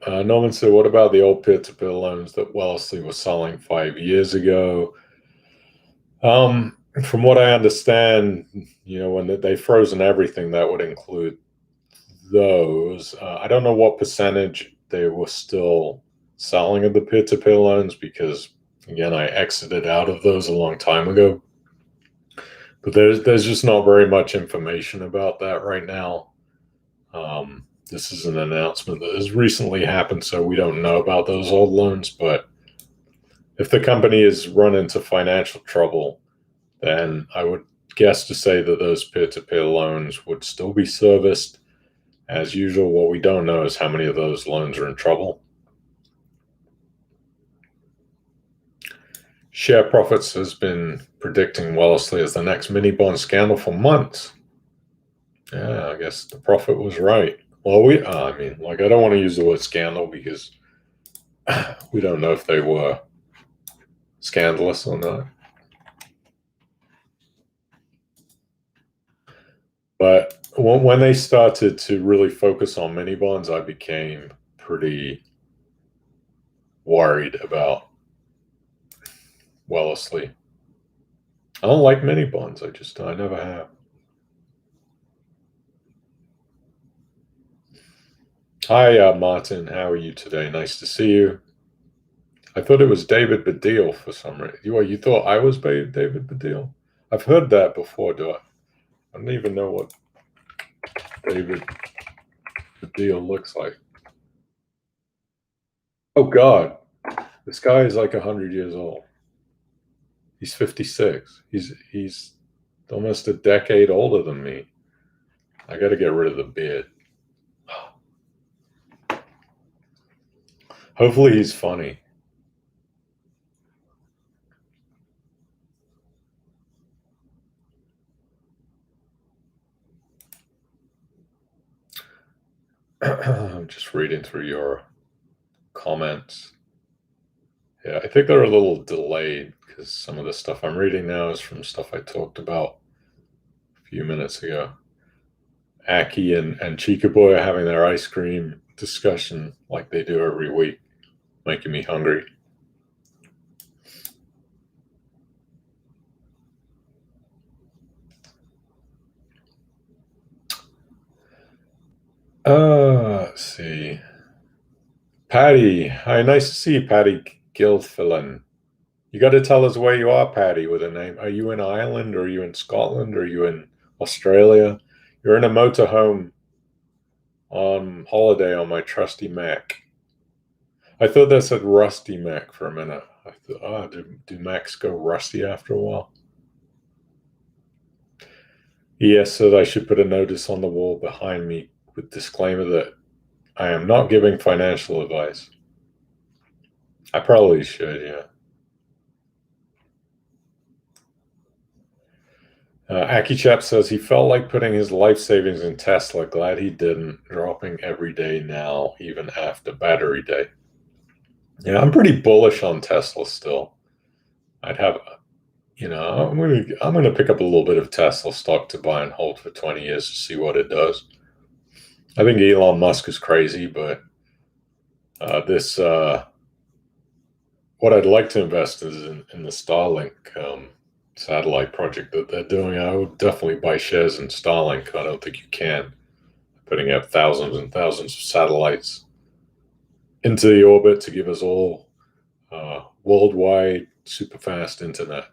Norman said, what about the old peer-to-peer loans that Wellesley was selling 5 years ago? From what I understand, when they frozen everything, that would include those. I don't know what percentage they were still selling of the peer-to-peer loans because, again, I exited out of those a long time ago. But there's just not very much information about that right now. This is an announcement that has recently happened, so we don't know about those old loans. But if the company has run into financial trouble, then I would guess to say that those peer-to-peer loans would still be serviced as usual. What we don't know is how many of those loans are in trouble. Share Profits has been predicting Wellesley as the next mini bond scandal for months. Yeah, I guess the prophet was right. Well, I don't want to use the word scandal because we don't know if they were scandalous or not. But when they started to really focus on mini bonds, I became pretty worried about Wellesley. I don't like mini bonds. I never have. Hi, Martin. How are you today? Nice to see you. I thought it was David Baddiel for some reason. You thought I was David Baddiel? I've heard that before. I don't even know what David Baddiel looks like. Oh, God. This guy is like 100 years old. He's 56. He's almost a decade older than me. I got to get rid of the beard. Hopefully he's funny. I'm just reading through your comments. Yeah, I think they're a little delayed because some of the stuff I'm reading now is from stuff I talked about a few minutes ago. Aki and Chica Boy are having their ice cream discussion like they do every week, making me hungry. Let's see. Patty. Hi, nice to see you, Patty Gilfillan. You got to tell us where you are, Patty, with a name. Are you in Ireland, or are you in Scotland, or are you in Australia? You're in a motorhome on holiday on my trusty Mac. I thought that said Rusty Mac for a minute. I thought, do Macs go rusty after a while? Yes, so I should put a notice on the wall behind me with disclaimer that I am not giving financial advice. I probably should, yeah. AccuChap says he felt like putting his life savings in Tesla. Glad he didn't. Dropping every day now, even after battery day. Yeah, I'm pretty bullish on Tesla still. I'd have, I'm gonna pick up a little bit of Tesla stock to buy and hold for 20 years to see what it does. I think Elon Musk is crazy, but what I'd like to invest is in the Starlink satellite project that they're doing. I would definitely buy shares in Starlink. I don't think you can. Putting up thousands and thousands of satellites into the orbit to give us all worldwide super fast internet.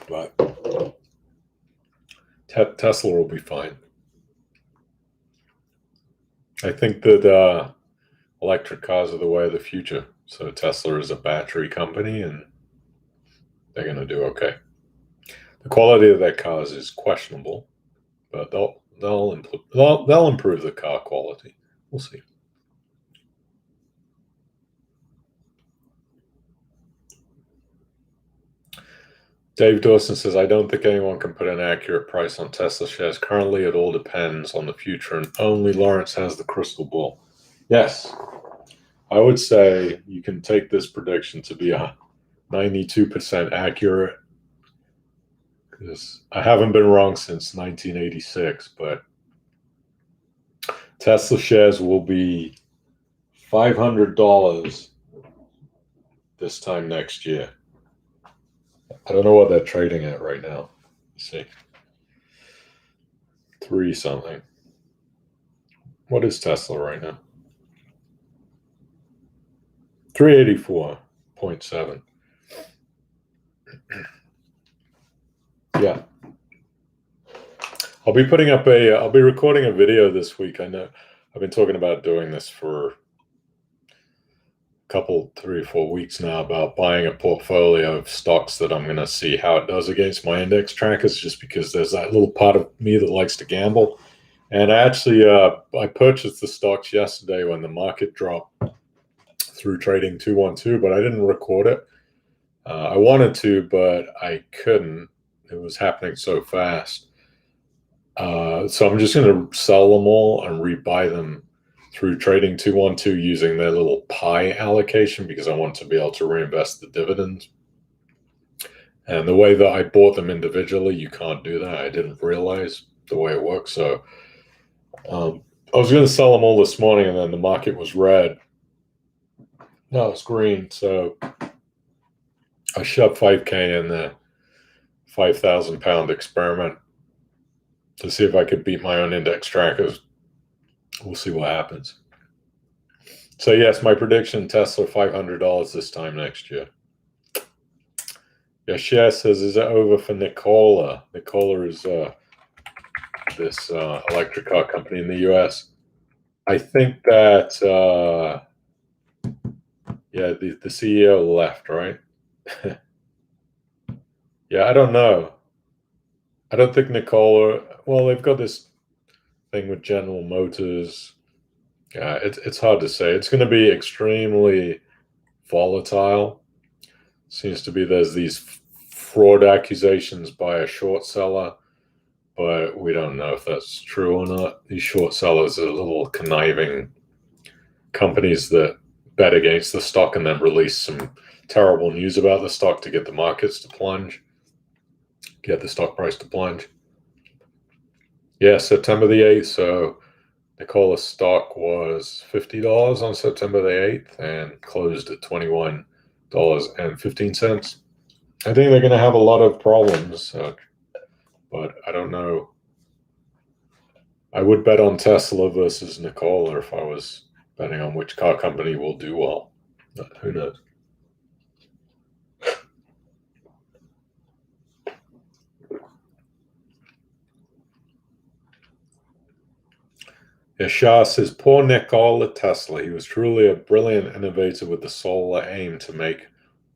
But Tesla will be fine. I think that electric cars are the way of the future. So Tesla is a battery company, and they're going to do okay. The quality of their cars is questionable, but they'll improve the car quality. We'll see. Dave Dawson says, I don't think anyone can put an accurate price on Tesla shares. Currently, it all depends on the future, and only Lawrence has the crystal ball. Yes, I would say you can take this prediction to be 92% accurate, because I haven't been wrong since 1986, but Tesla shares will be $500 this time next year. I don't know what they're trading at right now. Let's see. 3 something. What is Tesla right now? 384.7. Yeah. I'll be recording a video this week. I know I've been talking about doing this for a couple, 3 or 4 weeks now, about buying a portfolio of stocks that I'm going to see how it does against my index trackers, just because there's that little part of me that likes to gamble. And actually, I purchased the stocks yesterday when the market dropped through trading 212, but I didn't record it. I wanted to, but I couldn't. It was happening so fast. So I'm just going to sell them all and rebuy them through trading 212 using their little pie allocation, because I want to be able to reinvest the dividends. And the way that I bought them individually, you can't do that. I didn't realize the way it works. So I was going to sell them all this morning, and then the market was red. No, it's green. So I shoved 5K in the 5,000 pound experiment to see if I could beat my own index trackers. We'll see what happens. So yes, my prediction, Tesla $500 this time next year. Yashia says, is it over for Nikola? Nikola is this electric car company in the US. I think that, the CEO left, right? Yeah, I don't know. I don't think Nikola, well, they've got this thing with General Motors. Yeah, it's hard to say. It's going to be extremely volatile. Seems to be there's these fraud accusations by a short seller, but we don't know if that's true or not. These short sellers are little conniving companies that bet against the stock and then release some terrible news about the stock to get the markets to plunge, get the stock price to plunge. Yeah, September the 8th. So Nikola's stock was $50 on September the 8th and closed at $21.15. I think they're going to have a lot of problems, but I don't know. I would bet on Tesla versus Nikola if I was betting on which car company will do well. But who knows? Shah says, poor Nikola Tesla. He was truly a brilliant innovator with the sole aim to make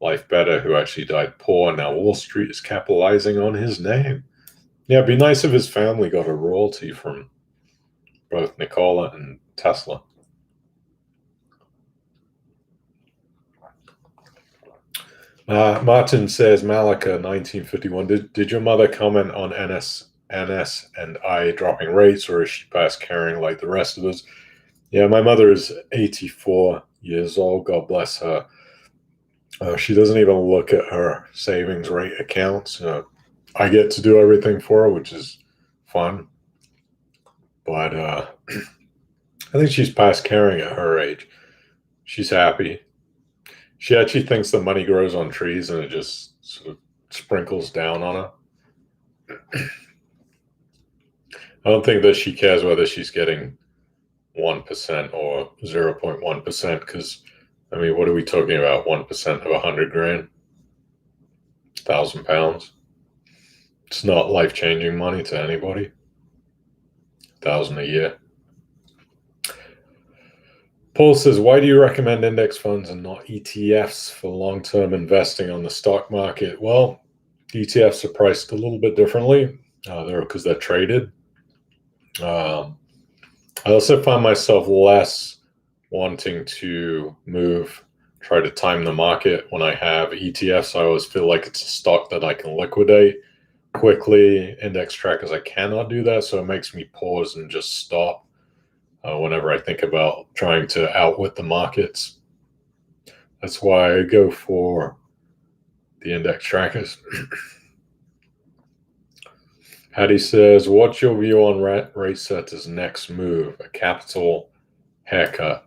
life better, who actually died poor. Now Wall Street is capitalizing on his name. Yeah, it'd be nice if his family got a royalty from both Nikola and Tesla. Martin says, Malika, 1951. Did your mother comment on NS&I dropping rates, or is she past caring like the rest of us? Yeah, my mother is 84 years old. God bless her. She doesn't even look at her savings rate accounts. I get to do everything for her, which is fun. But I think she's past caring at her age. She's happy. She actually thinks the money grows on trees and it just sort of sprinkles down on her. I don't think that she cares whether she's getting 1% or 0.1%, because, I mean, what are we talking about? 1% of 100 grand? 1,000 pounds? It's not life-changing money to anybody. 1,000 a year. Paul says, why do you recommend index funds and not ETFs for long-term investing on the stock market? Well, ETFs are priced a little bit differently because they're traded. I also find myself less wanting to try to time the market. When I have ETFs, I always feel like it's a stock that I can liquidate quickly. Index trackers, I cannot do that, so it makes me pause and just stop whenever I think about trying to outwit the markets. That's why I go for the index trackers. Hattie says, what's your view on Ratesetter's next move, a capital haircut?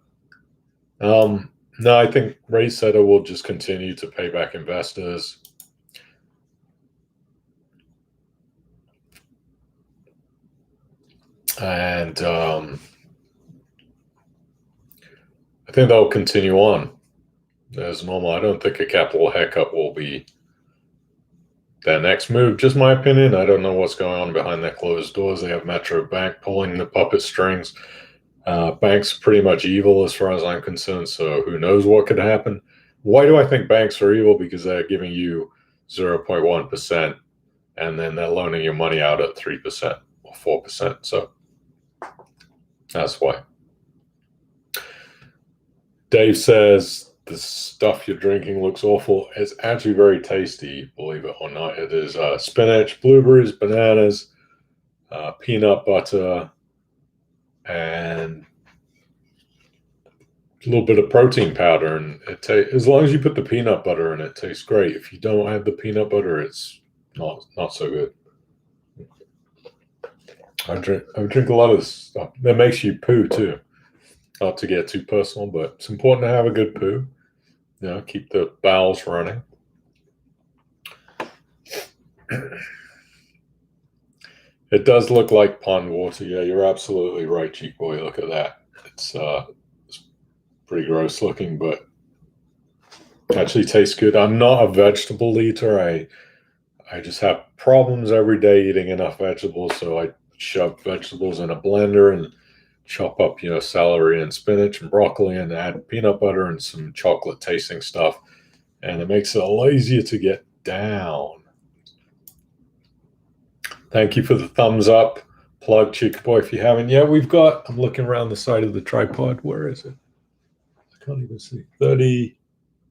No, I think Ratesetter will just continue to pay back investors. And I think they'll continue on as normal. I don't think a capital haircut will be their next move. Just my opinion. I don't know what's going on behind their closed doors. They have Metro Bank pulling the puppet strings. Banks are pretty much evil as far as I'm concerned, so who knows what could happen. Why do I think banks are evil? Because they're giving you 0.1%, and then they're loaning your money out at 3% or 4%. So that's why. Dave says, the stuff you're drinking looks awful. It's actually very tasty, believe it or not. It is spinach, blueberries, bananas, peanut butter, and a little bit of protein powder. And as long as you put the peanut butter in, it tastes great. If you don't add the peanut butter, it's not so good. I drink a lot of this stuff. That makes you poo too. Not to get too personal, but it's important to have a good poo. Keep the bowels running. It does look like pond water. Yeah, you're absolutely right, Cheek Boy. Look at that. It's pretty gross looking, but actually tastes good. I'm not a vegetable eater. I just have problems every day eating enough vegetables, so I shove vegetables in a blender and chop up, celery and spinach and broccoli and add peanut butter and some chocolate tasting stuff. And it makes it a lot easier to get down. Thank you for the thumbs up. Plug Chica Boy if you haven't yet. I'm looking around the side of the tripod. Where is it? I can't even see.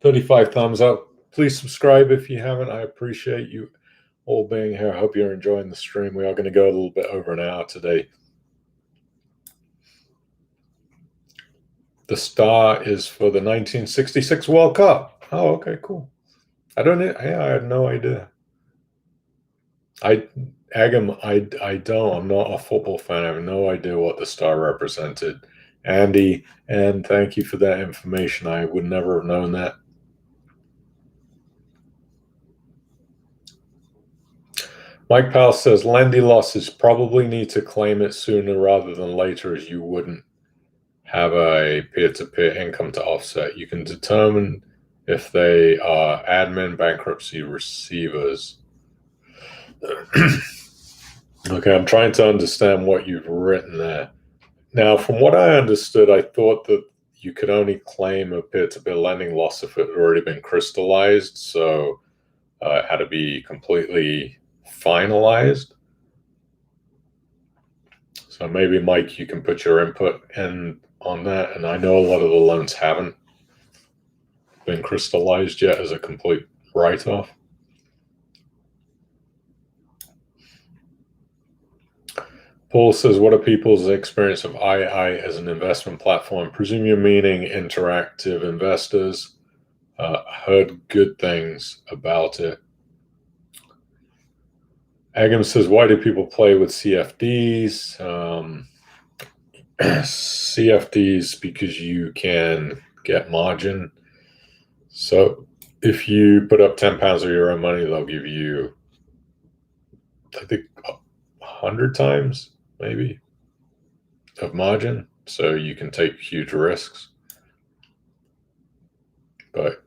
35 thumbs up. Please subscribe if you haven't. I appreciate you all being here. I hope you're enjoying the stream. We are going to go a little bit over an hour today. The star is for the 1966 World Cup. Oh, okay, cool. I had no idea. Agam, I don't. I'm not a football fan. I have no idea what the star represented. Andy, and thank you for that information. I would never have known that. Mike Powell says, Lendy losses probably need to claim it sooner rather than later, as you wouldn't have a peer-to-peer income to offset. You can determine if they are admin bankruptcy receivers. Okay, I'm trying to understand what you've written there. Now, from what I understood, I thought that you could only claim a peer-to-peer lending loss if it had already been crystallized, so it had to be completely finalized. So maybe, Mike, you can put your input in on that. And I know a lot of the loans haven't been crystallized yet as a complete write-off. Paul says, what are people's experience of II as an investment platform? Presume you're meaning interactive investors. Heard good things about it. Agam says, why do people play with CFDs? CFDs because you can get margin. So if you put up £10 of your own money, they'll give you, I think, 100 times maybe of margin. So you can take huge risks. But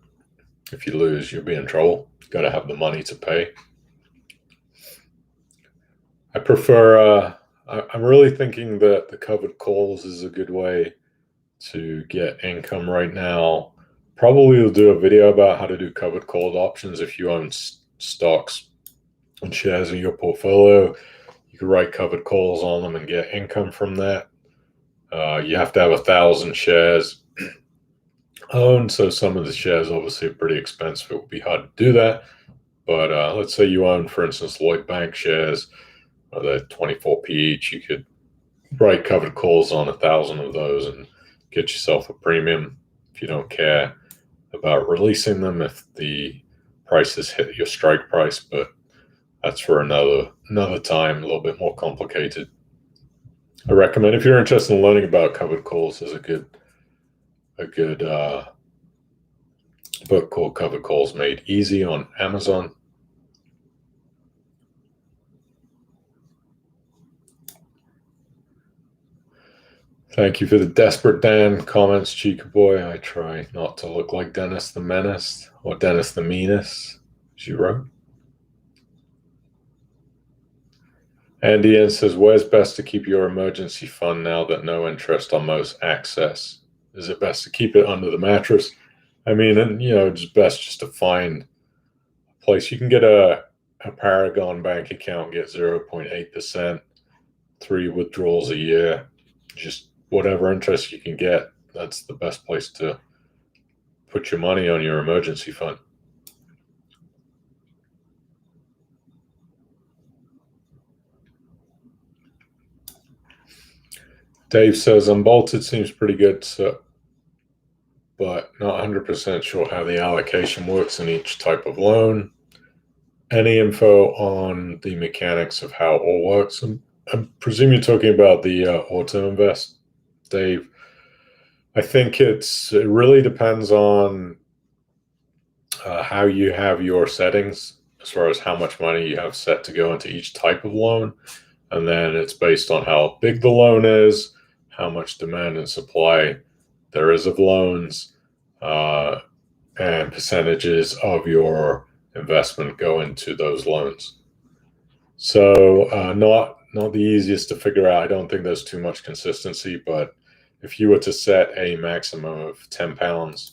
if you lose, you'll be in trouble. You've got to have the money to pay. I prefer, I'm really thinking that the covered calls is a good way to get income right now. Probably will do a video about how to do covered called options if you own stocks and shares in your portfolio. You can write covered calls on them and get income from that. You have to have 1,000 shares owned, so some of the shares obviously are pretty expensive. It would be hard to do that. But let's say you own, for instance, Lloyd Bank shares, they're 24p each. You could write covered calls on 1,000 of those and get yourself a premium if you don't care about releasing them if the prices hit your strike price. But that's for another time, a little bit more complicated. I recommend, if you're interested in learning about covered calls, there's a good book called Covered Calls Made Easy on Amazon. Thank you for the Desperate Dan comments, Chica Boy. I try not to look like Dennis the Menace or Dennis the Menace, as you wrote. Andy N says, where's best to keep your emergency fund now that no interest on most access? Is it best to keep it under the mattress? I mean, and it's best just to find a place. You can get a Paragon bank account, get 0.8%, 3 withdrawals a year. Just whatever interest you can get, that's the best place to put your money on your emergency fund. Dave says, Unbolted seems pretty good, so, but not 100% sure how the allocation works in each type of loan. Any info on the mechanics of how it all works? I presume you're talking about the auto invest, Dave. I think it really depends on how you have your settings as far as how much money you have set to go into each type of loan. And then it's based on how big the loan is, how much demand and supply there is of loans, and percentages of your investment go into those loans. So not the easiest to figure out. I don't think there's too much consistency, but if you were to set a maximum of £10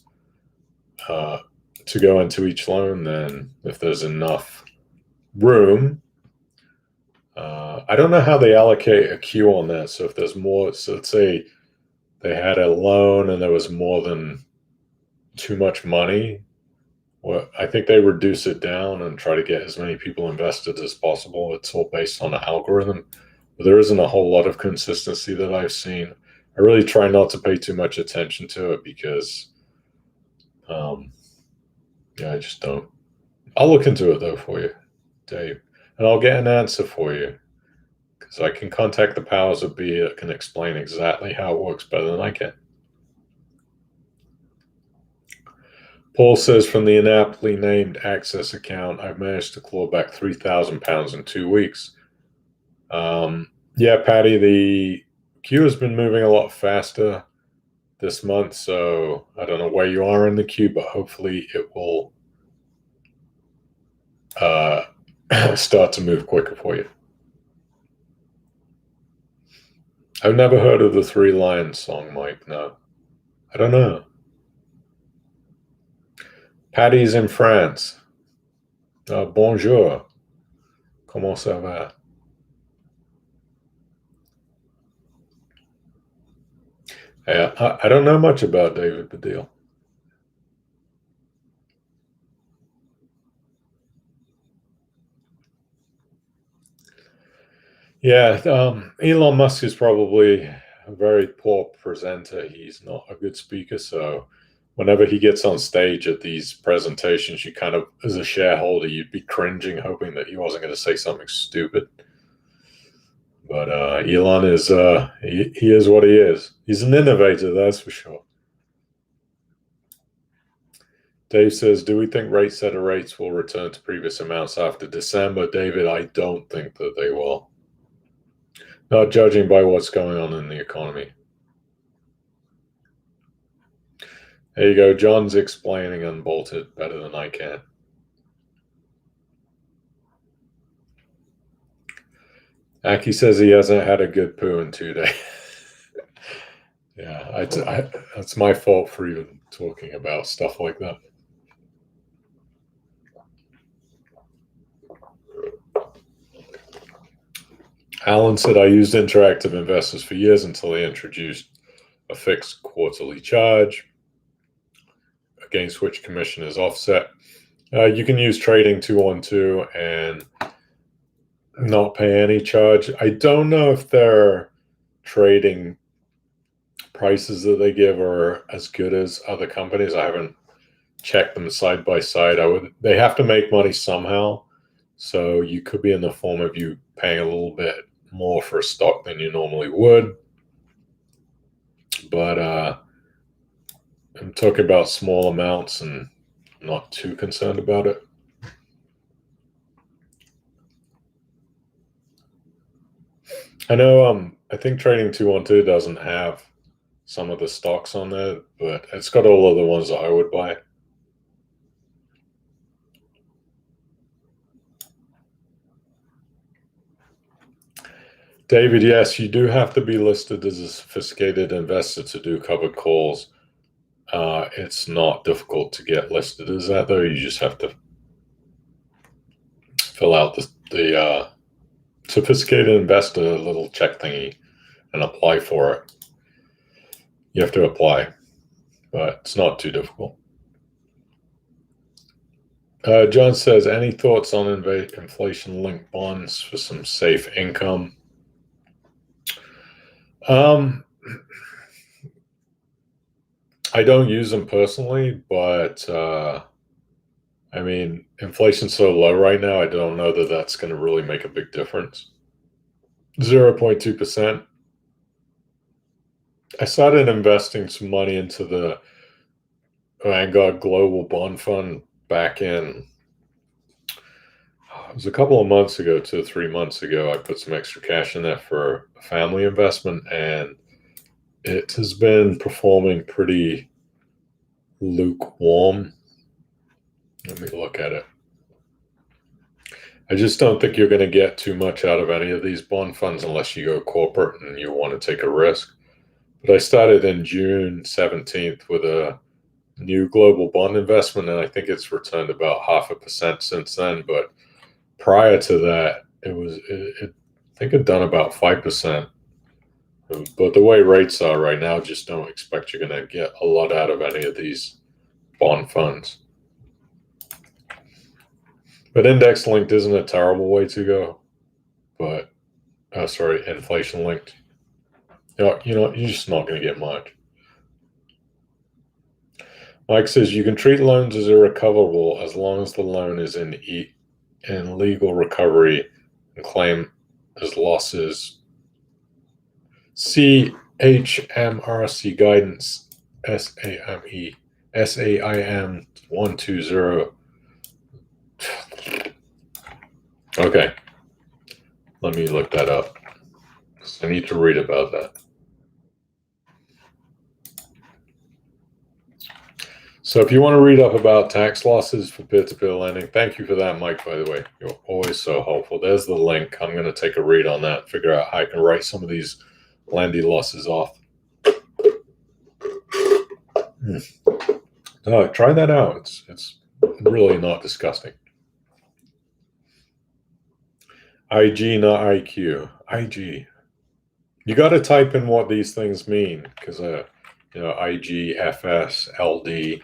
to go into each loan, then if there's enough room, I don't know how they allocate a queue on that. So if there's more, so let's say they had a loan and there was more than too much money, well, I think they reduce it down and try to get as many people invested as possible. It's all based on an algorithm. But there isn't a whole lot of consistency that I've seen. I really try not to pay too much attention to it because, I just don't. I'll look into it, though, for you, Dave. And I'll get an answer for you because I can contact the powers that be that can explain exactly how it works better than I can. Paul says, from the inaptly named Access account, I've managed to claw back £3,000 in 2 weeks. Yeah, Patty, the queue has been moving a lot faster this month, so I don't know where you are in the queue, but hopefully it will start to move quicker for you. I've never heard of the Three Lions song, Mike. No, I don't know. Patty's in France. Bonjour. Comment ça va? Yeah, I don't know much about David Baddiel. Yeah, Elon Musk is probably a very poor presenter. He's not a good speaker. So whenever he gets on stage at these presentations, you kind of, as a shareholder, you'd be cringing, hoping that he wasn't going to say something stupid. But Elon is, he is what he is. He's an innovator, that's for sure. Dave says, do we think Ratesetter rates will return to previous amounts after December? David, I don't think that they will. Not judging by what's going on in the economy. There you go. John's explaining Unbolted better than I can. Aki says he hasn't had a good poo in 2 days. Yeah, that's my fault for even talking about stuff like that. Alan said, I used Interactive Investors for years until they introduced a fixed quarterly charge against which commission is offset. You can use Trading 212 and not pay any charge. I don't know if their trading prices that they give are as good as other companies. I haven't checked them side by side. They have to make money somehow. So you could be in the form of you paying a little bit more for a stock than you normally would. But I'm talking about small amounts and not too concerned about it. I know I think Trading 212 doesn't have some of the stocks on there, but it's got all of the ones that I would buy. David, yes, you do have to be listed as a sophisticated investor to do covered calls. It's not difficult to get listed as that, though. You just have to fill out the sophisticated investor little check thingy and apply for it. You have to apply, but it's not too difficult. John says, any thoughts on inflation-linked bonds for some safe income? I don't use them personally, but I mean, inflation's so low right now, I don't know that that's going to really make a big difference. 0.2%. I started investing some money into the Vanguard Global Bond Fund back in, it was a couple of months ago, 2 or 3 months ago. I put some extra cash in there for a family investment, and it has been performing pretty lukewarm. Let me look at it. I just don't think you're going to get too much out of any of these bond funds unless you go corporate and you want to take a risk. But I started in June 17th with a new global bond investment, and I think it's returned about 0.5% since then. But prior to that, I think it done about 5%. But the way rates are right now, just don't expect you're going to get a lot out of any of these bond funds. But index linked isn't a terrible way to go. But, sorry, inflation linked. You're just not going to get much. Mike says you can treat loans as irrecoverable as long as the loan is in legal recovery and claim as losses. CHMRC guidance SAIM 120. Okay, let me look that up. I need to read about that. So if you want to read up about tax losses for peer-to-peer lending, thank you for that, Mike, by the way. You're always so helpful. There's the link. I'm going to take a read on that, figure out how I can write some of these Lendy losses off. Try that out. It's really not disgusting. IG, not IQ. IG. You got to type in what these things mean because, IG, FS, LD.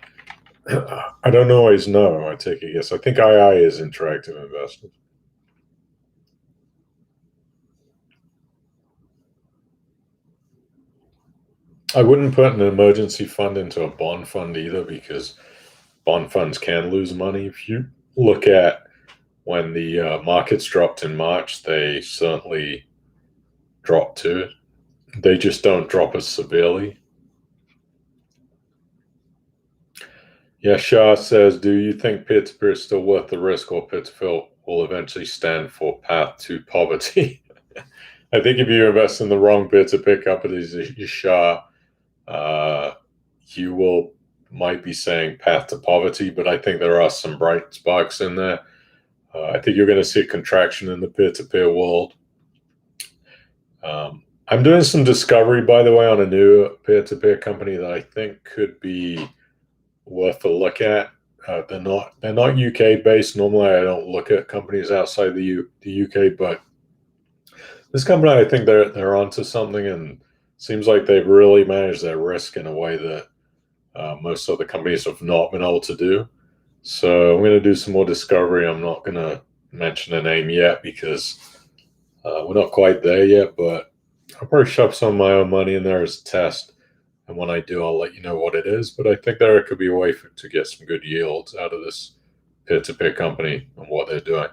I don't always know. I take a guess. I think II is interactive investment. I wouldn't put an emergency fund into a bond fund either because bond funds can lose money. If you look at when the markets dropped in March, they certainly dropped to it. They just don't drop as severely. Yeah, Shah says, do you think peer-to-peer is still worth the risk, or peer-to-peer will eventually stand for path to poverty? I think if you invest in the wrong peer-to-peer companies, Shah, you might be saying path to poverty, but I think there are some bright sparks in there. I think you're going to see a contraction in the peer-to-peer world. I'm doing some discovery, by the way, on a new peer-to-peer company that I think could be worth a look at. They're not UK based. Normally, I don't look at companies outside the UK, but this company, I think they're onto something, and seems like they've really managed their risk in a way that most other companies have not been able to do. So I'm going to do some more discovery. I'm not going to mention a name yet because we're not quite there yet, but I'll probably shove some of my own money in there as a test. And when I do, I'll let you know what it is. But I think there could be a way to get some good yields out of this peer-to-peer company and what they're doing.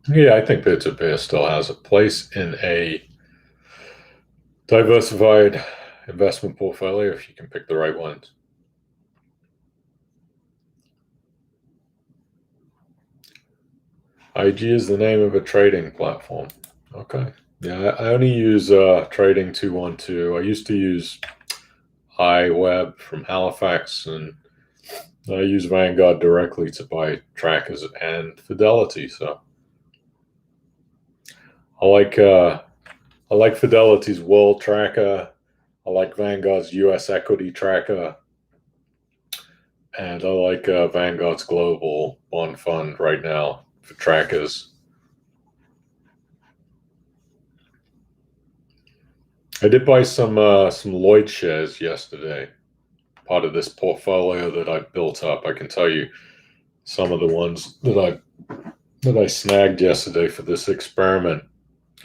Yeah, I think peer-to-peer still has a place in a diversified investment portfolio if you can pick the right ones. IG is the name of a trading platform. Okay. Yeah, I only use Trading 212. I used to use iWeb from Halifax, and I use Vanguard directly to buy trackers and Fidelity. So I like Fidelity's World Tracker. I like Vanguard's US Equity Tracker. And I like Vanguard's Global Bond Fund right now for trackers. I did buy some Lloyd shares yesterday, part of this portfolio that I built up. I can tell you some of the ones that I snagged yesterday for this experiment.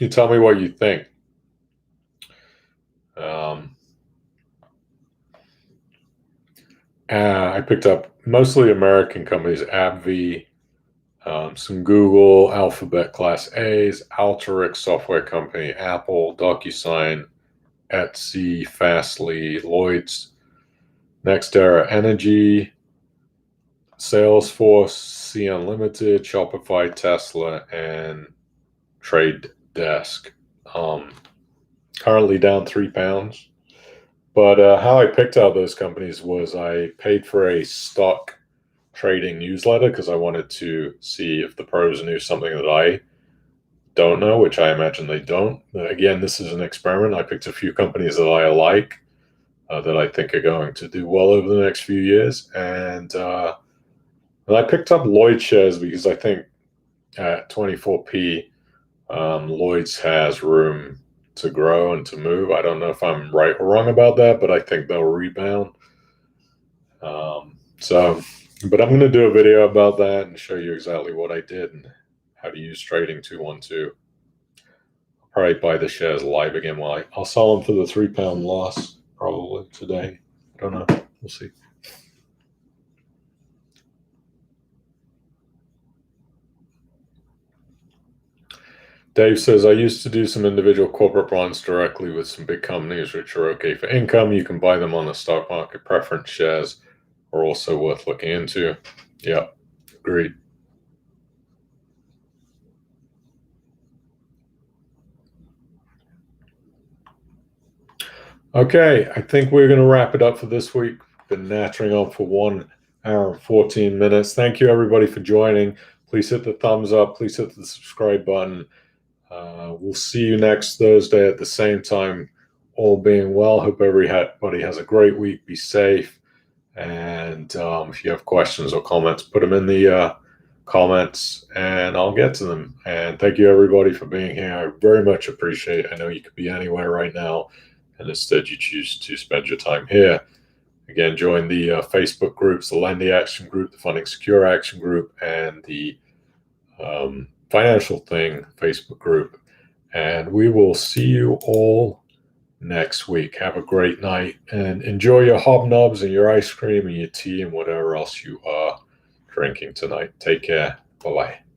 You tell me what you think. I picked up mostly American companies, AbbVie, some Google, Alphabet Class A's, Alteryx Software Company, Apple, DocuSign, Etsy, Fastly, Lloyd's, NextEra Energy, Salesforce, C Unlimited, Shopify, Tesla, and Trade Desk. Currently down £3. But how I picked out those companies was I paid for a stock trading newsletter because I wanted to see if the pros knew something that I don't know, which I imagine they don't. Again, this is an experiment. I picked a few companies that I like, that I think are going to do well over the next few years. And I picked up Lloyd shares because I think at 24p, Lloyd's has room to grow and to move. I don't know if I'm right or wrong about that, but I think they'll rebound. But I'm going to do a video about that and show you exactly what I did and how to use Trading 212. I'll probably buy the shares live again. Well, I'll sell them for the £3 loss probably today. I don't know. We'll see. Dave says, I used to do some individual corporate bonds directly with some big companies, which are okay for income. You can buy them on the stock market. Preference shares are also worth looking into. Yeah, agreed. Okay, I think we're going to wrap it up for this week. been nattering on for 1 hour and 14 minutes. Thank you, everybody, for joining. Please hit the thumbs up. Please hit the subscribe button. We'll see you next Thursday at the same time, all being well. Hope everybody has a great week. Be safe. And if you have questions or comments, put them in the comments and I'll get to them. And thank you, everybody, for being here. I very much appreciate it. I know you could be anywhere right now, and instead you choose to spend your time here. Again, join the Facebook groups, the Lendy Action Group, the Funding Secure Action Group, and the Financial Thing Facebook group. And we will see you all next week. Have a great night and enjoy your hobnobs and your ice cream and your tea and whatever else you are drinking tonight. Take care. Bye-bye.